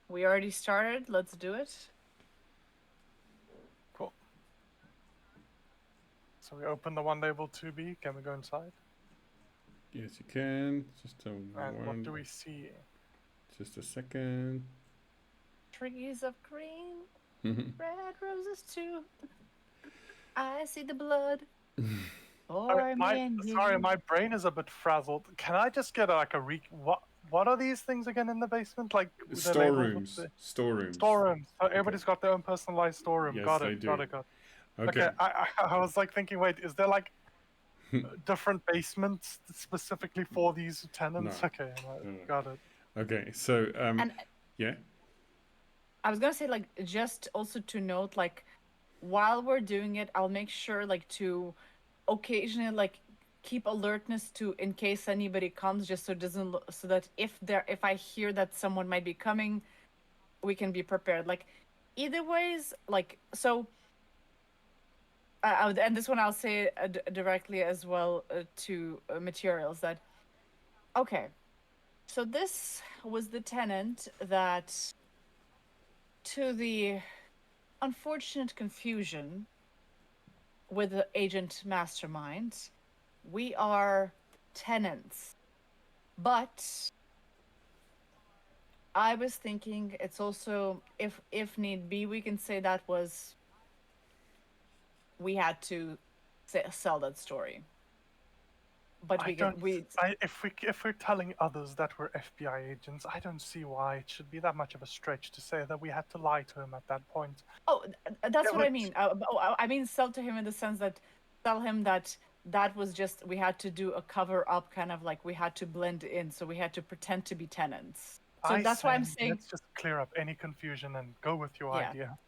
we already started. Let's do it. Cool. So we open the one labeled 2B. Can we go inside? Yes, you can. Just a And what do we see? Just a second. Trees of green, red roses too. I see the blood. For me and you. Sorry, my brain is a bit frazzled. Can I just get what are these things again in the basement? Like storerooms. Storerooms. Storerooms. So everybody's got their own personalized storeroom. Yes, got they it. do. Got it. Okay. I was like thinking, wait, is there like different basements specifically for these tenants? No. Okay, No. got it. Okay, so And yeah. I was gonna say, like, just also to note, like, while we're doing it, I'll make sure, like, to occasionally, like, keep alertness to in case anybody comes, just so it doesn't so that if I hear that someone might be coming, we can be prepared. Like, either ways, like, so. And this one I'll say directly as well to materials that. Okay, so this was the tenant that, to the unfortunate confusion with the agent mastermind, we are tenants. But I was thinking it's also, if need be, we can say that was, we had to sell that story. But if we're telling others that we're FBI agents, I don't see why it should be that much of a stretch to say that we had to lie to him at that point. Oh, that's what I mean. I mean, sell to him in the sense that tell him that was just, we had to do a cover up, kind of like we had to blend in, so we had to pretend to be tenants. So that's why I'm saying, let's just clear up any confusion and go with your idea.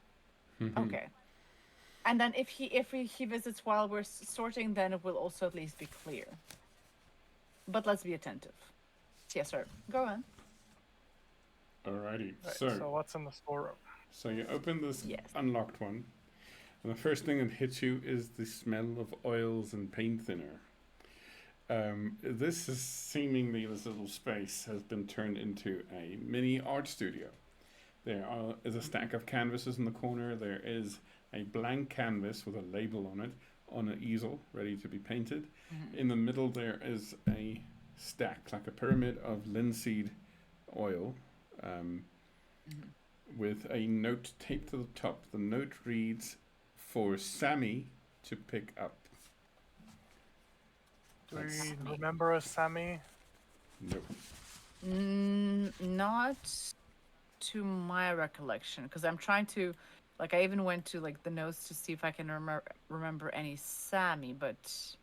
Okay. And then if he visits while we're sorting, then it will also at least be clear. But let's be attentive. Yes, sir. Go on. Alrighty. Right, So what's in the storeroom? So you open this unlocked one, and the first thing that hits you is the smell of oils and paint thinner. This little space has been turned into a mini art studio. There is a stack of canvases in the corner. There is a blank canvas with a label on it on an easel ready to be painted. In the middle there is a stack, like a pyramid of linseed oil, with a note taped to the top. The note reads, "For Sammy to pick up." Do we remember a Sammy? Nope. Not to my recollection, because I'm trying to, like, I even went to like the notes to see if I can remember any Sammy, but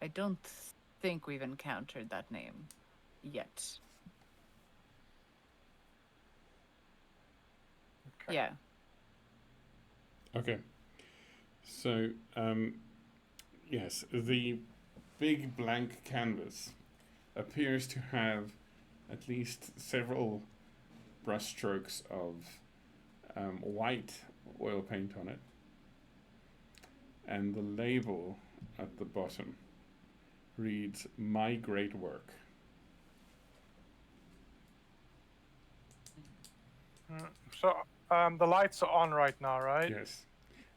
I don't think we've encountered that name yet. Okay. Yeah. Okay. So, yes, the big blank canvas appears to have at least several brushstrokes of white oil paint on it, and the label at the bottom reads "My Great Work." So the lights are on right now, right? Yes,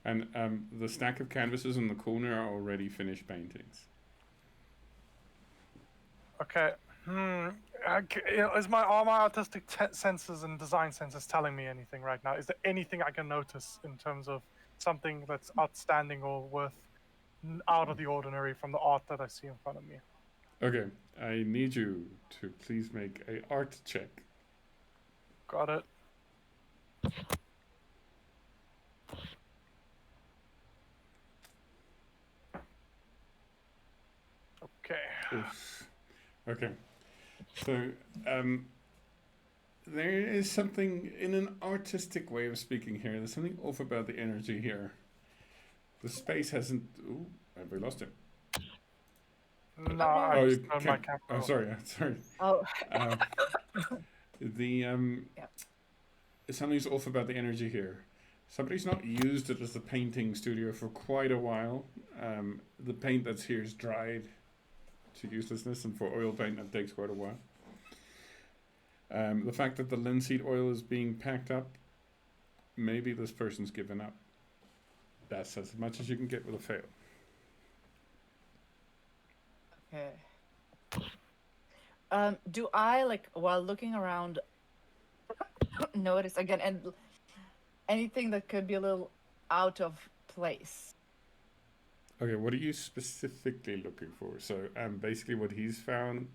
and the stack of canvases in the corner are already finished paintings. Okay. Is are my artistic senses and design senses telling me anything right now? Is there anything I can notice in terms of something that's outstanding or worth out of the ordinary from the art that I see in front of me? Okay, I need you to please make a art check. Got it. Okay. Oof. Okay, so there is something, in an artistic way of speaking here, there's something off about the energy here. The space hasn't. Ooh, have we lost him? No, Oh, I Oh, just you turned my can't. camera Oh, off. sorry, sorry. Oh. Um, the Yeah. something's off about the energy here. Somebody's not used it as a painting studio for quite a while. The paint that's here is dried to uselessness, and for oil paint that takes quite a while. The fact that the linseed oil is being packed up, maybe this person's given up. That's as much as you can get with a fail. Okay. Do I, like, while looking around, notice again and anything that could be a little out of place? Okay, what are you specifically looking for? So, basically, what he's found,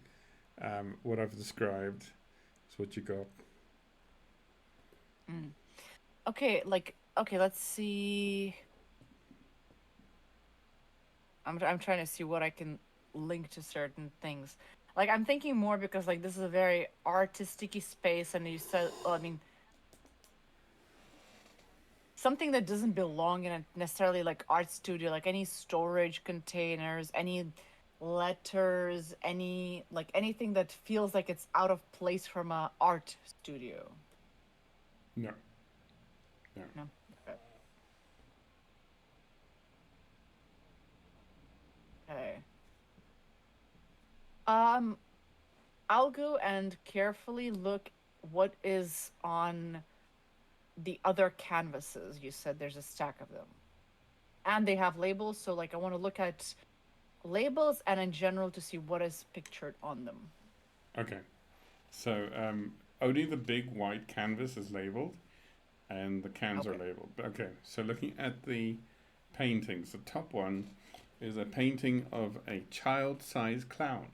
what I've described, is what you got. Okay, like, okay, let's see. I'm trying to see what I can link to certain things. Like, I'm thinking more because, like, this is a very artistic-y space, and you said, well, I mean, something that doesn't belong in a necessarily like art studio, like any storage containers, any letters, any like anything that feels like it's out of place from a art studio. No, no. No. Okay. Okay. Um, I'll go and carefully look what is on the other canvases. You said there's a stack of them. And they have labels, so like I want to look at labels and in general to see what is pictured on them. Okay, so only the big white canvas is labeled, and the cans are labeled. Okay, so looking at the paintings, the top one is a painting of a child-sized clown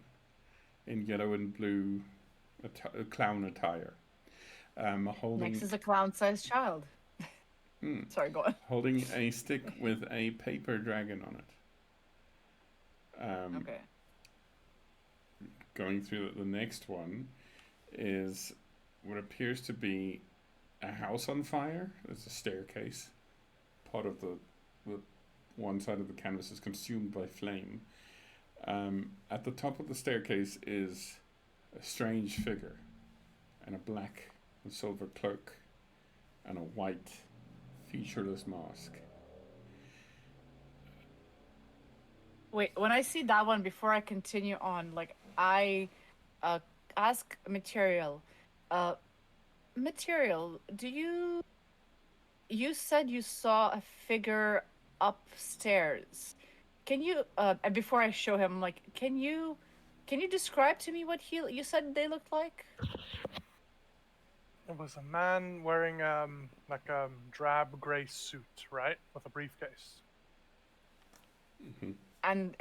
in yellow and blue clown attire. Holding Next is a clown-sized child. Sorry, go on. holding a stick with a paper dragon on it. Okay. Going through the next one is what appears to be a house on fire. There's a staircase. Part of the one side of the canvas is consumed by flame. At the top of the staircase is a strange figure in a black and silver cloak and a white featureless mask. Wait, when I see that one, before I continue on, like I ask Material, Material, you said you saw a figure upstairs. Can you and before I show him, like, can you describe to me what you said they looked like? It was a man wearing like a drab gray suit, right, with a briefcase. And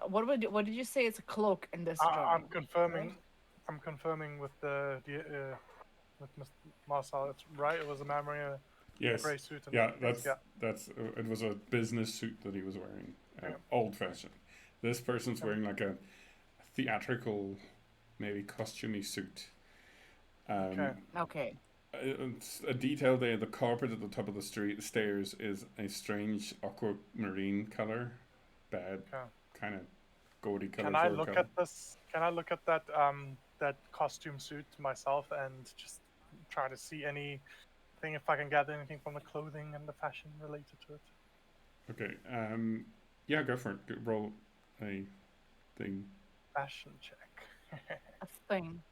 what did you say? It's a cloak in this I'm drawing. confirming. right? I'm confirming with with Mr. Marcel. It's right. It was a man wearing a Yes. gray suit and Yeah, briefcase. that's it was a business suit that he was wearing, Yeah. old fashioned. This person's Yeah. wearing like a theatrical, maybe costumey suit. Okay. Okay. It's a detail there. The carpet at the top of the stairs is a strange aquamarine color, bad Okay. kind of gaudy color Can I for a look color. at this? Can I look at that that costume suit myself and just try to see anything if I can gather anything from the clothing and the fashion related to it? Okay. Yeah, go for it. Roll a thing. Fashion check. A thing.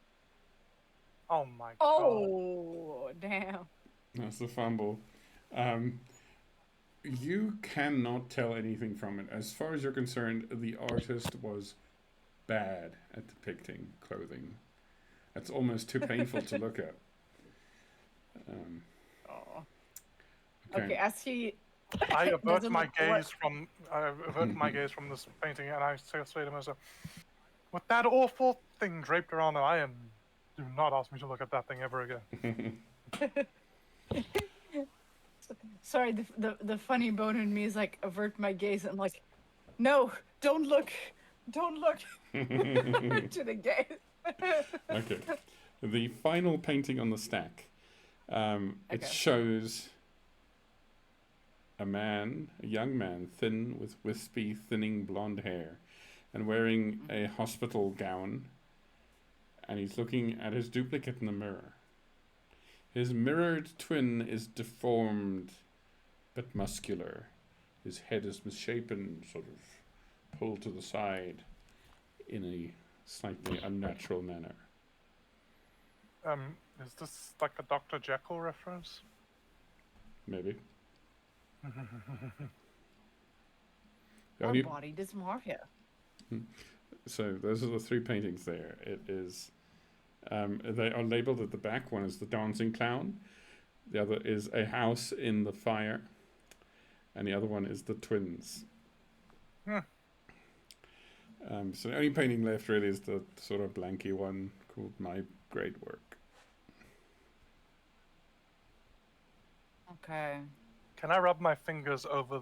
Oh my god. Oh, damn. That's the fumble. Um, you cannot tell anything from it. As far as you're concerned, the artist was bad at depicting clothing. It's almost too painful to look at. Oh. Okay. Okay, as he I avert doesn't my look what- gaze from this painting, and I say to myself, "With that awful thing draped around her, do not ask me to look at that thing ever again." Sorry, the funny bone in me is like avert my gaze. I'm like, no, don't look to the gaze. Okay. The final painting on the stack. It Okay. shows a young man, thin with wispy, thinning blonde hair, and wearing a hospital gown, and he's looking at his duplicate in the mirror. His mirrored twin is deformed but muscular. His head is misshapen, sort of pulled to the side in a slightly unnatural manner. Is this like a Dr. Jekyll reference? Maybe. Or body dysmorphia. So those are the three paintings there. It is, they are labeled at the back. One is the dancing clown. The other is a house in the fire. And the other one is the twins. So the only painting left really is the sort of blanky one called My Great Work. Okay. Can I rub my fingers over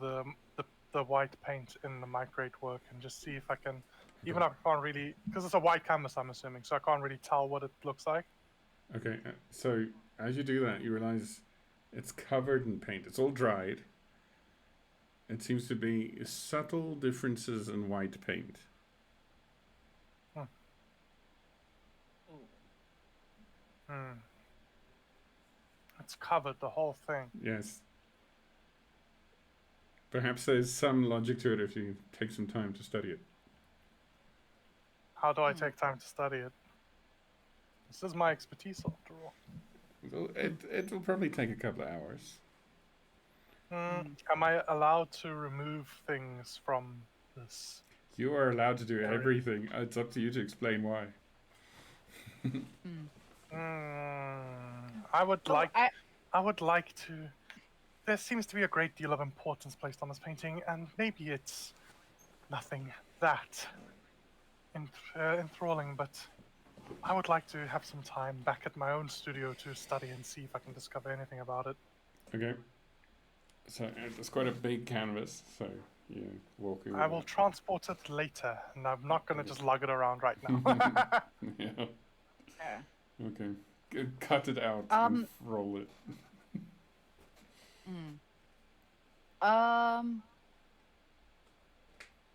the white paint in the My Great Work and just see if I can, even if I can't really, because it's a white canvas, I'm assuming, so I can't really tell what it looks like. Okay, so as you do that, you realize it's covered in paint. It's all dried. It seems to be subtle differences in white paint. It's covered, the whole thing. Yes. Perhaps there's some logic to it if you take some time to study it. How do I take time to study it? This is my expertise, after all. Well, it will probably take a couple of hours. Am I allowed to remove things from this? You are allowed to do everything. It's up to you to explain why. I would like to. There seems to be a great deal of importance placed on this painting, and maybe it's nothing that enthralling, but I would like to have some time back at my own studio to study and see if I can discover anything about it. Okay. So it's quite a big canvas, so you're walking. I will transport it later, and I'm not going to just lug it around right now. Yeah. Yeah. Okay. Cut it out and roll it.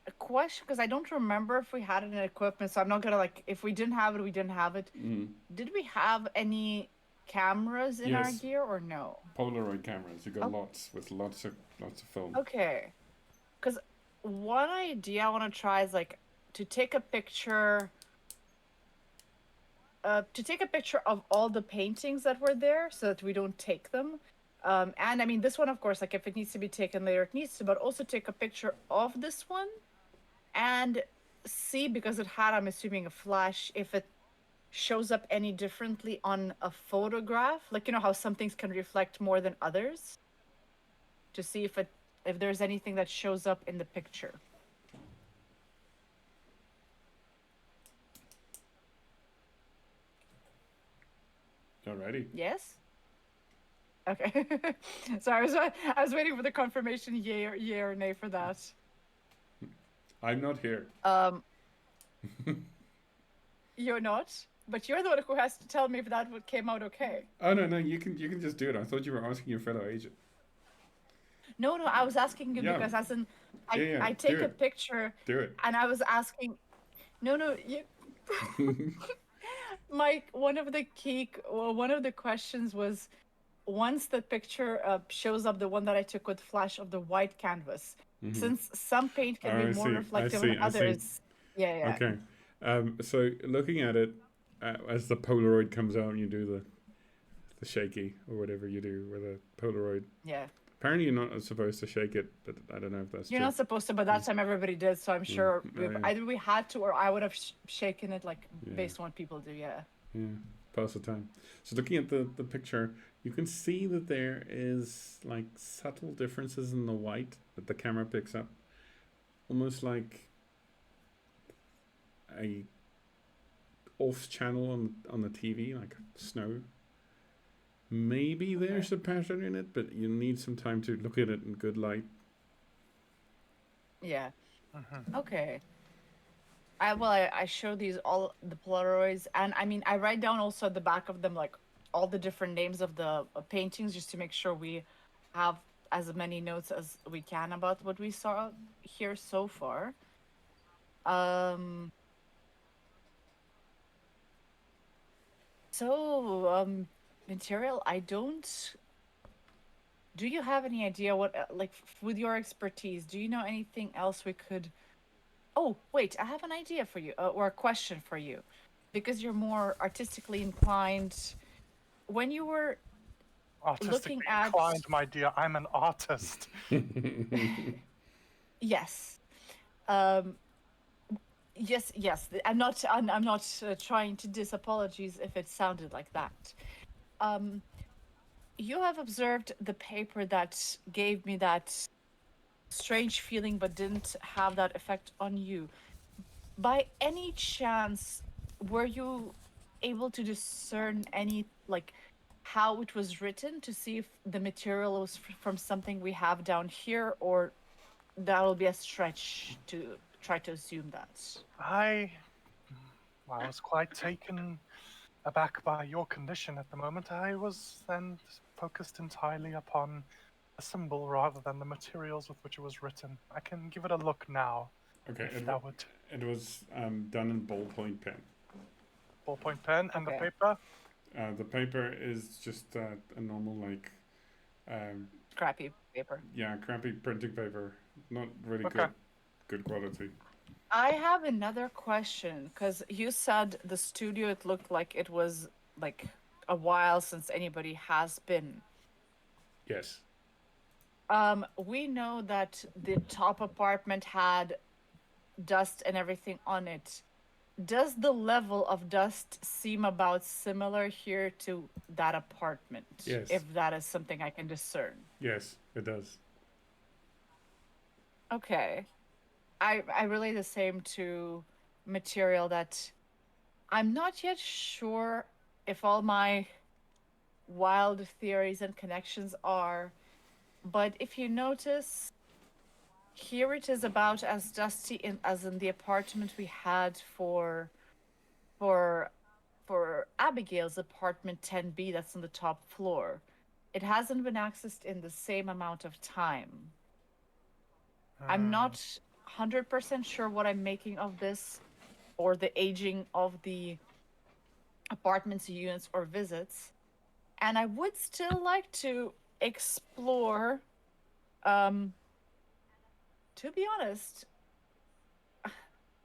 A question, because I don't remember if we had it in equipment, so I'm not gonna like. If we didn't have it, we didn't have it. Did we have any cameras in our gear or no? Polaroid cameras. You got lots of film. Okay, because one idea I want to try is like to take a picture. To take a picture of all the paintings that were there, so that we don't take them. And I mean, this one, of course, like if it needs to be taken later, it needs to, but also take a picture of this one and see, because it had, I'm assuming, a flash, if it shows up any differently on a photograph, like you know how some things can reflect more than others, to see if there's anything that shows up in the picture. Alrighty. Yes. Okay. So I was waiting for the confirmation, yay or nay for that. I'm not here. You're not, but you're the one who has to tell me if that would came out okay. Oh no, you can just do it. I thought you were asking your fellow agent. No, I was asking you Yeah. because as in Yeah, I do take a it. picture Do it. and I was asking. No, you. Mike, one of the questions was, once the picture shows up, the one that I took with flash of the white canvas, since some paint can be I more see. reflective than I see. others. Yeah. Okay. So looking at it, as the Polaroid comes out, and you do the shaky or whatever you do with a Polaroid. Yeah. Apparently, you're not supposed to shake it, but I don't know if that's You're true. not supposed to, but that time everybody did, so I'm sure yeah. either we had to or I would have shaken it, like Yeah. based on what people do. Yeah. Yeah, pass the time. So looking at the picture, you can see that there is like subtle differences in the white that the camera picks up, almost like a off channel on the TV, like snow. Maybe there's a pattern in it, but you need some time to look at it in good light. Yeah. Okay. I show these all the Polaroids, and I mean I write down also at the back of them like all the different names of the paintings, just to make sure we have as many notes as we can about what we saw here so far. Um. Material. I don't. Do you have any idea what like with your expertise? Do you know anything else we could? Oh, wait, I have an idea for you, or a question for you, because you're more artistically inclined. When you were Artistically looking at, inclined, my dear. I'm an artist. yes, um, yes. I'm not trying to diss. Apologies if it sounded like that. Um, you have observed the paper that gave me that strange feeling, but didn't have that effect on you. By any chance, were you able to discern any, like, how it was written, to see if the material was from something we have down here, or that'll be a stretch to try to assume that? I was quite taken aback by your condition at the moment. I was then focused entirely upon a symbol rather than the materials with which it was written. I can give it a look now. Okay, if that would. it was done in ballpoint pen. Ballpoint pen and Okay. the paper? The paper is just a normal like, Scrappy paper. yeah, crappy printing paper. Not really Okay. good quality. I have another question, because you said the studio, it looked like it was like a while since anybody has been. Yes. We know that the top apartment had dust and everything on it. Does the level of dust seem about similar here to that apartment? Yes. If that is something I can discern. Yes, it does. Okay. I relate the same to material, that I'm not yet sure if all my wild theories and connections are, but if you notice, here it is about as dusty as in the apartment we had for for Abigail's apartment 10B, that's on the top floor. It hasn't been accessed in the same amount of time. I'm not 100% sure what I'm making of this, or the aging of the apartments, units, or visits. And I would still like to explore. Um, to be honest,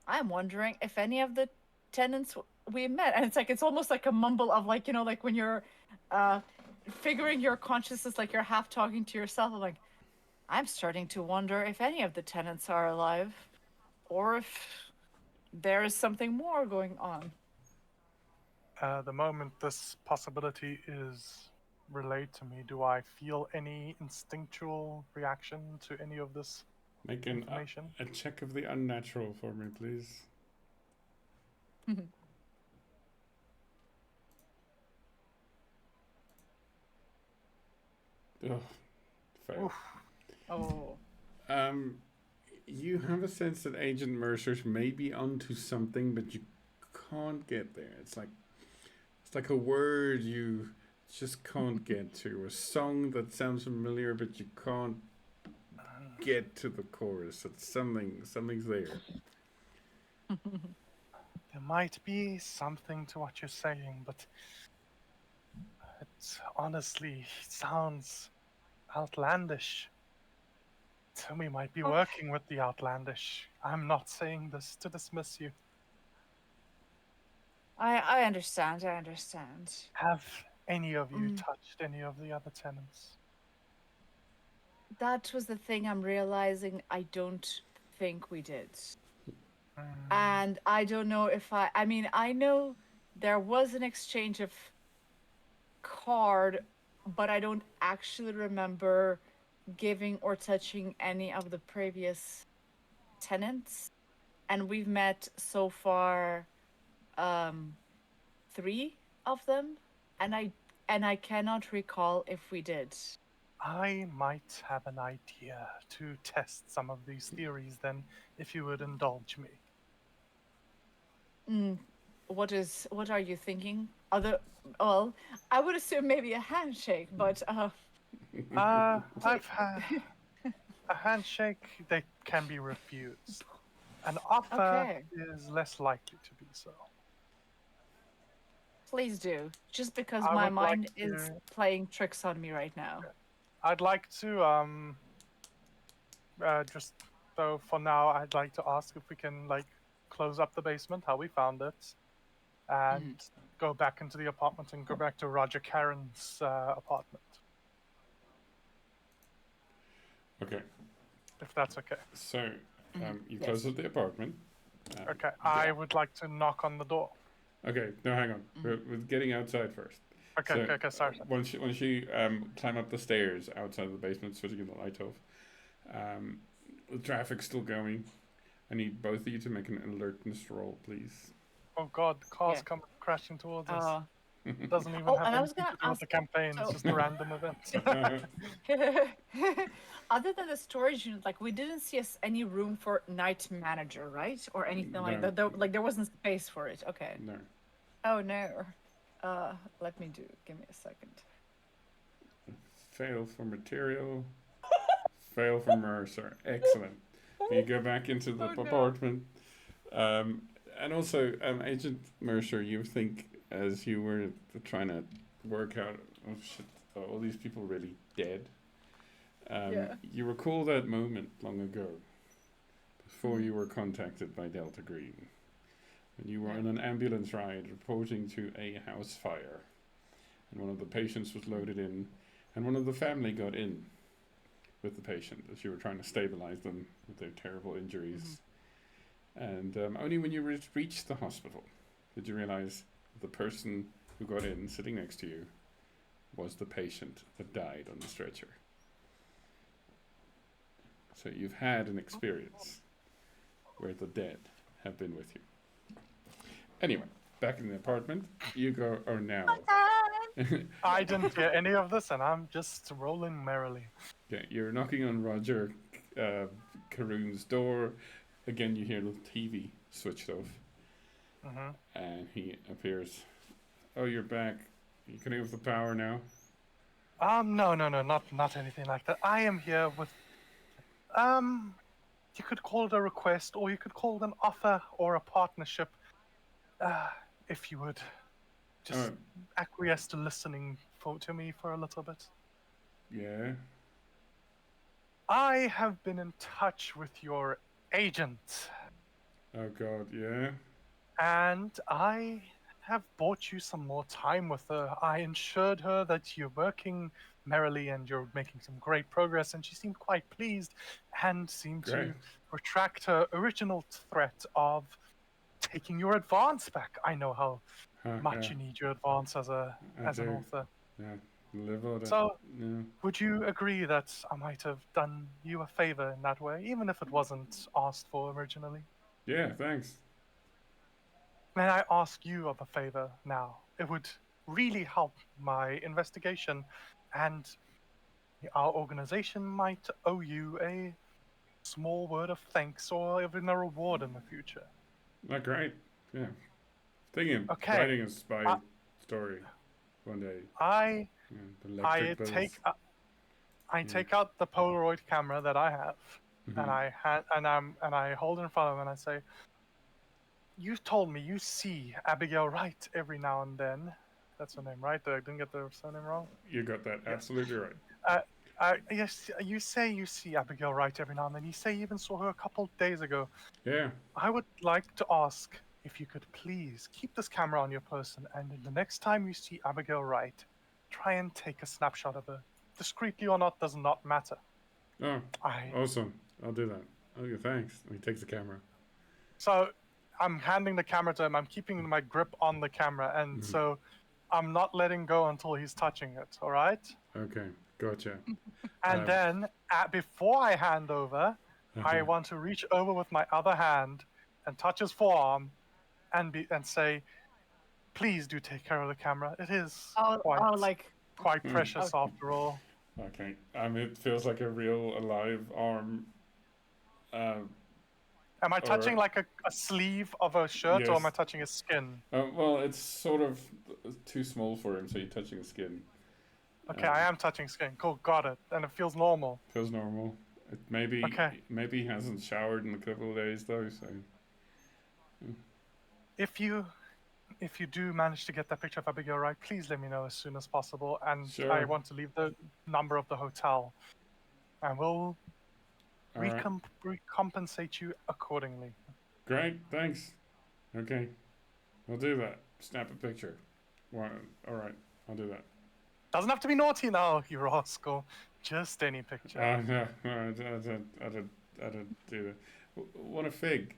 I'm wondering if any of the tenants we met, and it's almost like a mumble of, like, like when you're uh, figuring your consciousness, like you're half talking to yourself. I'm like, I'm starting to wonder if any of the tenants are alive, or if there is something more going on. The moment this possibility is relayed to me, do I feel any instinctual reaction to any of this Make information? a check of the unnatural for me, please. Oh, fail. Oof. Oh. You have a sense that Agent Mercer's may be onto something, but you can't get there. It's like a word you just can't get to. A song that sounds familiar, but you can't get to the chorus. It's something's there. There might be something to what you're saying, but it honestly sounds outlandish. So we might be Oh, working with the outlandish. I'm not saying this to dismiss you. I understand. I understand. Have any of you Mm, touched any of the other tenants? that was the thing I'm realizing. I don't think we did. Hmm. And I don't know if I mean, I know there was an exchange of card, but I don't actually remember giving or touching any of the previous tenants. And we've met so far um 3 of them, and I cannot recall if we did. I might have an idea to test some of these theories then, if you would indulge me. Mm, what are you thinking? Other well, I would assume maybe a handshake, but please. I've had a handshake that can be refused. An offer Okay, is less likely to be so. please do. Just because I my would like mind is to. playing tricks on me right now. I'd like to just so for now, I'd like to ask if we can like close up the basement, how we found it, and Mm. go back into the apartment and go back to Roger Karen's apartment, Okay, if that's okay. so you close Yes. up the apartment. Okay, Yeah. I would like to knock on the door. Okay, no, hang on. Mm. We're getting outside first. Okay, So okay, okay, sorry. once you climb up the stairs outside of the basement, switching the light off, um, the traffic's still going. I need both of you to make an alertness roll, please. Oh God, the car's Yeah. coming crashing towards us. Uh, It doesn't even oh, have and I was anything gonna to do with ask. the campaign. It's So, just a random event. other than the storage unit, like we didn't see any room for night manager, right, or anything like No, that. Like there wasn't space for it. Okay. no. Oh no. Let me do. Give me a second. Fail for material. Fail for Mercer. Excellent. You go back into the Oh no. apartment. Um, and also, Agent Mercer, you think as you were trying to work out, oh shit, are all these people really dead? Yeah. You recall that moment long ago, before Mm. you were contacted by Delta Green, when you were Yeah. on an ambulance ride reporting to a house fire, and one of the patients was loaded in, and one of the family got in with the patient as you were trying to stabilize them with their terrible injuries. And only when you reached the hospital did you realize the person who got in sitting next to you was the patient that died on the stretcher. So you've had an experience where the dead have been with you. Anyway, back in the apartment, you go are now. I didn't hear any of this, and I'm just rolling merrily. Okay, you're knocking on Roger Karoon's door. Again, you hear the TV switched off, Hmm. and he appears. Oh, you're back. You can have the power now. No, no, no, not anything like that. I am here with, um, you could call it a request, or you could call it an offer or a partnership, uh, if you would Oh, just acquiesce to listening to me for a little bit. yeah. I have been in touch with your agent, Oh God, yeah. and I have bought you some more time with her. I assured her that you're working merrily and you're making some great progress, and she seemed quite pleased and seemed Great. to retract her original threat of taking your advance back. I know how much yeah, you need your advance as an do. author. Yeah, live on it. So, Yeah. would you agree that I might have done you a favor in that way, even if it wasn't asked for originally? Yeah, thanks. May I ask you of a favor now? It would really help my investigation, and our organization might owe you a small word of thanks or even a reward in the future. Not great. Yeah. Thinking of Okay, writing a spy I story one day. I, Yeah, the electric I bills. take I Yeah. take out the Polaroid camera that I have, and Mhm. I hold it in front of him and I say, "You told me you see Abigail Wright every now and then. That's her name, right? I didn't get the surname wrong. You got that Yes. absolutely right. Uh, yes, you say you see Abigail Wright every now and then. You say you even saw her a couple days ago. Yeah. I would like to ask if you could please keep this camera on your person, and the next time you see Abigail Wright, try and take a snapshot of her. Discreetly or not does not matter. Oh, I awesome. I'll do that. Okay, thanks. And he takes the camera. So I'm handing the camera to him. I'm keeping my grip on the camera, and Mhm. so I'm not letting go until he's touching it. All right. Okay, gotcha. And then before I hand over, I Uh-huh. want to reach over with my other hand and touch his forearm, and say, "Please do take care of the camera. It is Oh, like quite Hmm. precious okay. after all." Okay. It feels like a real alive arm. Um, Am I or touching like a sleeve of a shirt, or am I yes. touching his skin? Well, it's sort of too small for him, so you're touching his skin. Okay, I am touching skin. Cool, got it. And it feels normal. Feels normal. Okay. Maybe he hasn't showered in a couple of days though. So If you do manage to get that picture of Abigail Wright, please let me know as soon as possible. And I sure. want to leave the number of the hotel, and we'll All right. recompensate you accordingly. Great. Thanks. Okay. I'll do that. Snap a picture. Well, all right. I'll do that. Doesn't have to be naughty now, you rascal. Just any picture. No, I did do that. Want a fig?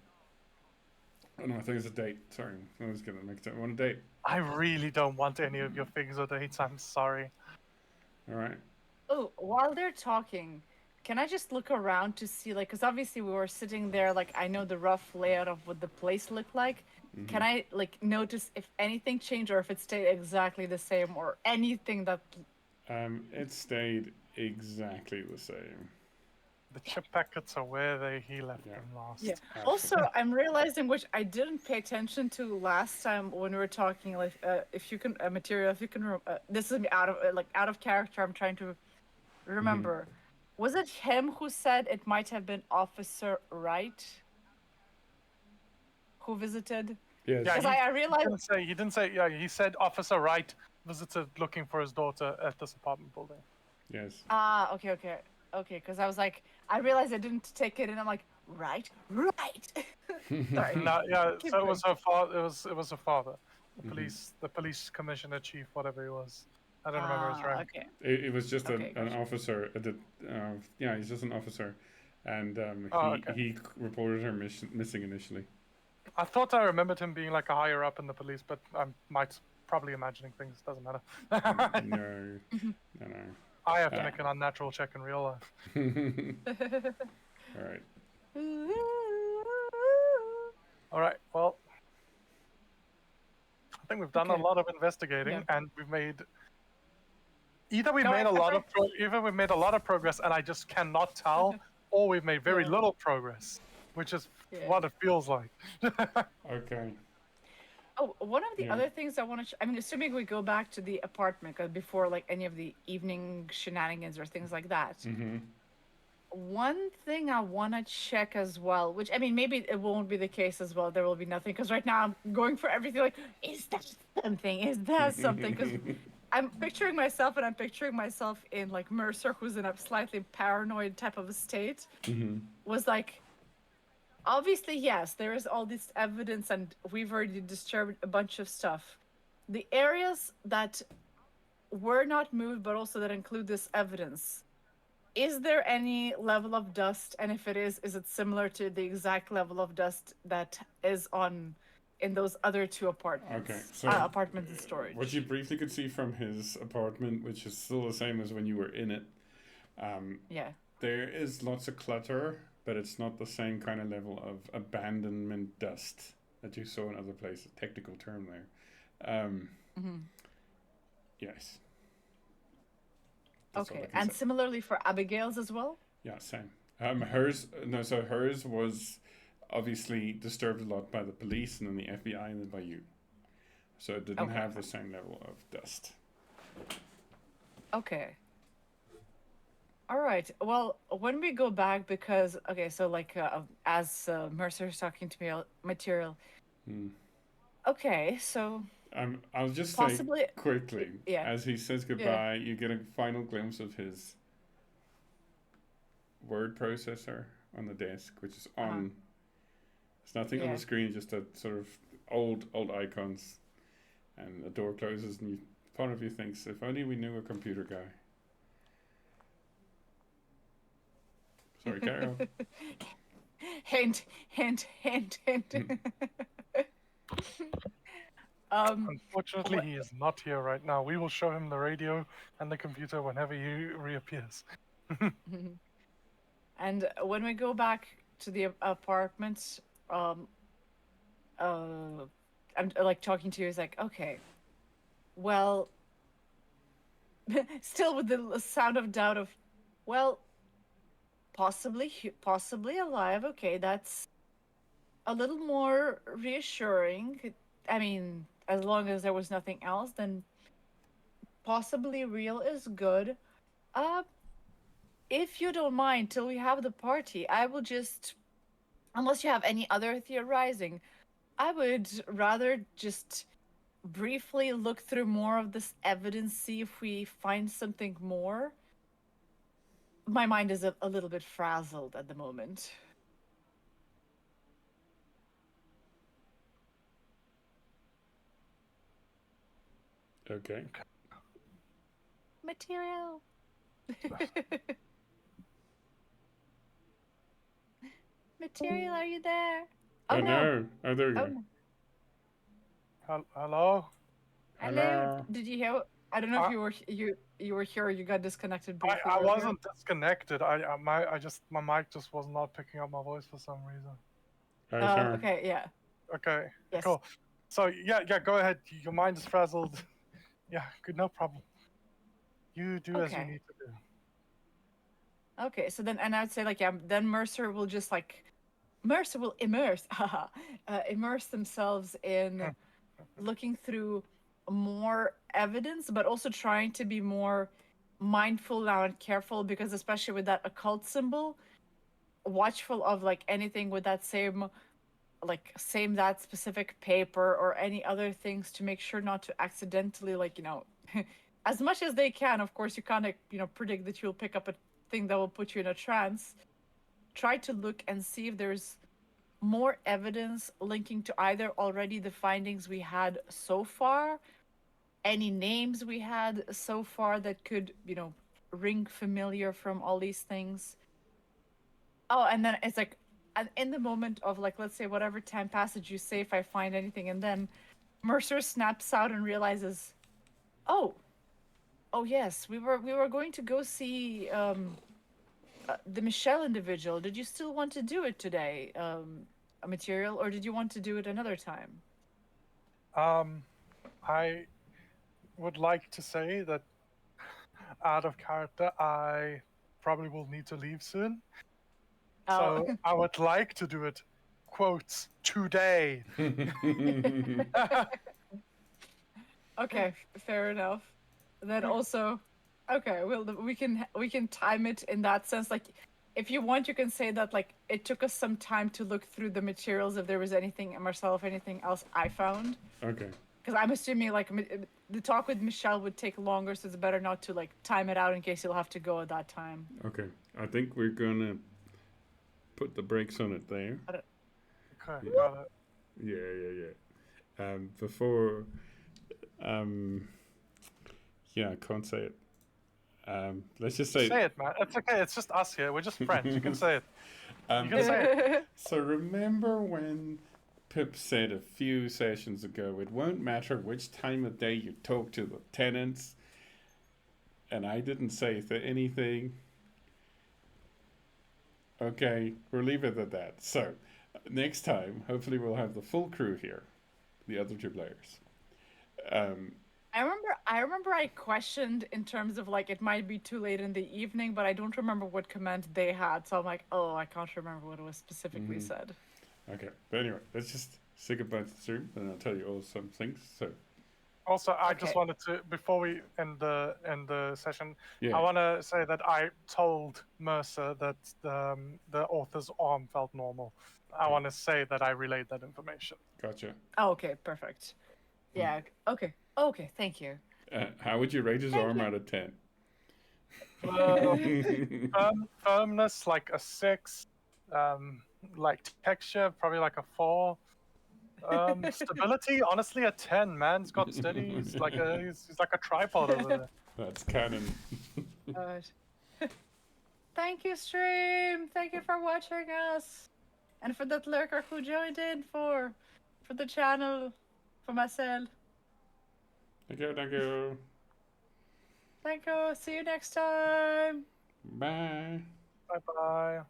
Oh no, I think it's a date. Sorry, I was gonna make it. Want a date? I really don't want any of your figs or dates. I'm sorry. All right. Oh, while they're talking, can I just look around to see, like, because obviously we were sitting there, like, I know the rough layout of what the place looked like. Mm-hmm. Can I, like, notice if anything changed or if it stayed exactly the same or anything that. It stayed exactly the same. The chip packets are where he left Yeah. them last. Yeah. Absolutely. Also, I'm realizing, which I didn't pay attention to last time when we were talking, like, if you can, material, if you can, this is out of, like, out of character. I'm trying to remember. Was it him who said it might have been Officer Wright who visited? Yes. Yeah, Because I realized. he didn't say. Yeah, he said Officer Wright visited looking for his daughter at this apartment building. Yes. Ah, okay. Because I was like, I realized I didn't take it, and I'm like, right. Sorry. No, yeah. Keep So it going. was her father. It was her father, the police commissioner chief, whatever he was. I don't remember his rank. Okay. It was just Okay, an gotcha. officer. Yeah, he's just an officer, and Oh, okay. he reported her missing initially. I thought I remembered him being like a higher up in the police, but I might probably imagining things. Doesn't matter. No, no. I have to make an unnatural check in real life. All right. All right. Well, I think we've done a Okay. lot of investigating, Yeah. and we've made either we've No, made I- a lot I- of either we've made a lot of progress, and I just cannot tell, or we've made very Yeah. little progress, which is Yeah. what it feels like. Okay. Oh, one of the Yeah. other things I want to, I mean, assuming we go back to the apartment before like any of the evening shenanigans or things like that. Mm-hmm. One thing I want to check as well, which I mean, maybe it won't be the case as well. There will be nothing because right now I'm going for everything. Like, is that something? Is that something? Because I'm picturing myself, and I'm picturing myself in like Mercer, who's in a slightly paranoid type of a state. Mm-hmm. Was like, obviously, yes, there is all this evidence, and we've already disturbed a bunch of stuff. The areas that were not moved, but also that include this evidence, is there any level of dust? And if it is it similar to the exact level of dust that is on in those other two apartments. Okay, so Apartments and storage. what you briefly could see from his apartment, which is still the same as when you were in it, Yeah. there is lots of clutter, but it's not the same kind of level of abandonment dust that you saw in other places. Technical term there. Yes. That's all I Okay, can and say. similarly for Abigail's as well? Yeah, same. Hers was obviously disturbed a lot by the police and then the FBI and then by you. So it didn't have the same level of dust. Okay. All right. Well, when we go back, because okay, so like as Mercer's talking to me, material. Okay, so I'll just possibly, say quickly, yeah, as he says goodbye, you get a final glimpse of his word processor on the desk, which is on. There's nothing on the screen, just a sort of old icons, and the door closes, and part of you thinks, if only we knew a computer guy. Sorry, Carol. Hint, hint, hint, hint. Unfortunately, he is not here right now. We will show him the radio and the computer whenever he reappears. And when we go back to the apartment, I'm like talking to you. It's like, okay, well, still with the sound of doubt of, well, possibly alive. Okay, that's a little more reassuring. I mean, as long as there was nothing else, then possibly real is good. If you don't mind, till we have the party, I will just, unless you have any other theorizing, I would rather just briefly look through more of this evidence, see if we find something more. My mind is a little bit frazzled at the moment. Okay. Material. Material, are you there? Oh no! Oh, there you go. Hello? Hello. Did you hear? I don't know if you were here or you got disconnected briefly. I wasn't disconnected. My mic just was not picking up my voice for some reason. Okay, yeah. Okay, yes. Cool. So yeah, go ahead. Your mind is frazzled. Yeah, good, no problem. You do as you need to do. Okay, so then, and I would say like, yeah, then Mercer will immerse themselves in looking through more evidence, but also trying to be more mindful now and careful, because especially with that occult symbol, watchful of like anything with that same that specific paper or any other things, to make sure not to accidentally, like, as much as they can, of course you can't predict that you'll pick up a thing that will put you in a trance. Try to look and see if there's more evidence linking to either already the findings we had so far, any names we had so far that could, ring familiar from all these things. Oh, and then it's like, and in the moment of, like, let's say whatever time passage you say, if I find anything, and then Mercer snaps out and realizes, oh yes, we were going to go see the Michelle individual. Did you still want to do it today, a material, or did you want to do it another time? I would like to say that out of character, I probably will need to leave soon. So I would like to do it, quotes, today. Okay, fair enough. Then also, okay, well, we can time it in that sense. Like, if you want, you can say that, like, it took us some time to look through the materials, if there was anything, Marcel, anything else I found. Okay. Because I'm assuming, like, the talk with Michelle would take longer, so it's better not to, like, time it out in case you'll have to go at that time. Okay, I think we're gonna put the brakes on it there. Okay, got it. Yeah. Before, yeah, I can't say it. Let's just say. Say it, man. It's okay. It's just us here. We're just friends. You can say it. You can say it. So remember when Pip said a few sessions ago, it won't matter which time of day you talk to the tenants. And I didn't say anything. Okay, we'll leave it at that. So, next time, hopefully we'll have the full crew here, the other two players. I remember I questioned in terms of like it might be too late in the evening, but I don't remember what command they had. So I'm like, oh, I can't remember what it was specifically said. Okay, but anyway, let's just say goodbye to the stream, and I'll tell you all some things. So, Also, I Okay. just wanted to, before we end the session, yeah, I want to say that I told Mercer that the author's arm felt normal. I want to say that I relayed that information. gotcha. Oh, okay, perfect. Yeah. Okay. Okay. Thank you. How would you rate his Thank arm you. out of 10? Firmness, like a 6. Like texture, probably like a 4. Stability, honestly, a 10. Man's got steady. He's like a tripod over there. That's canon. God. Thank you, stream. Thank you for watching us, and for that lurker who joined in for the channel, for myself. Thank you, thank you. Thank you. See you next time. Bye. Bye bye.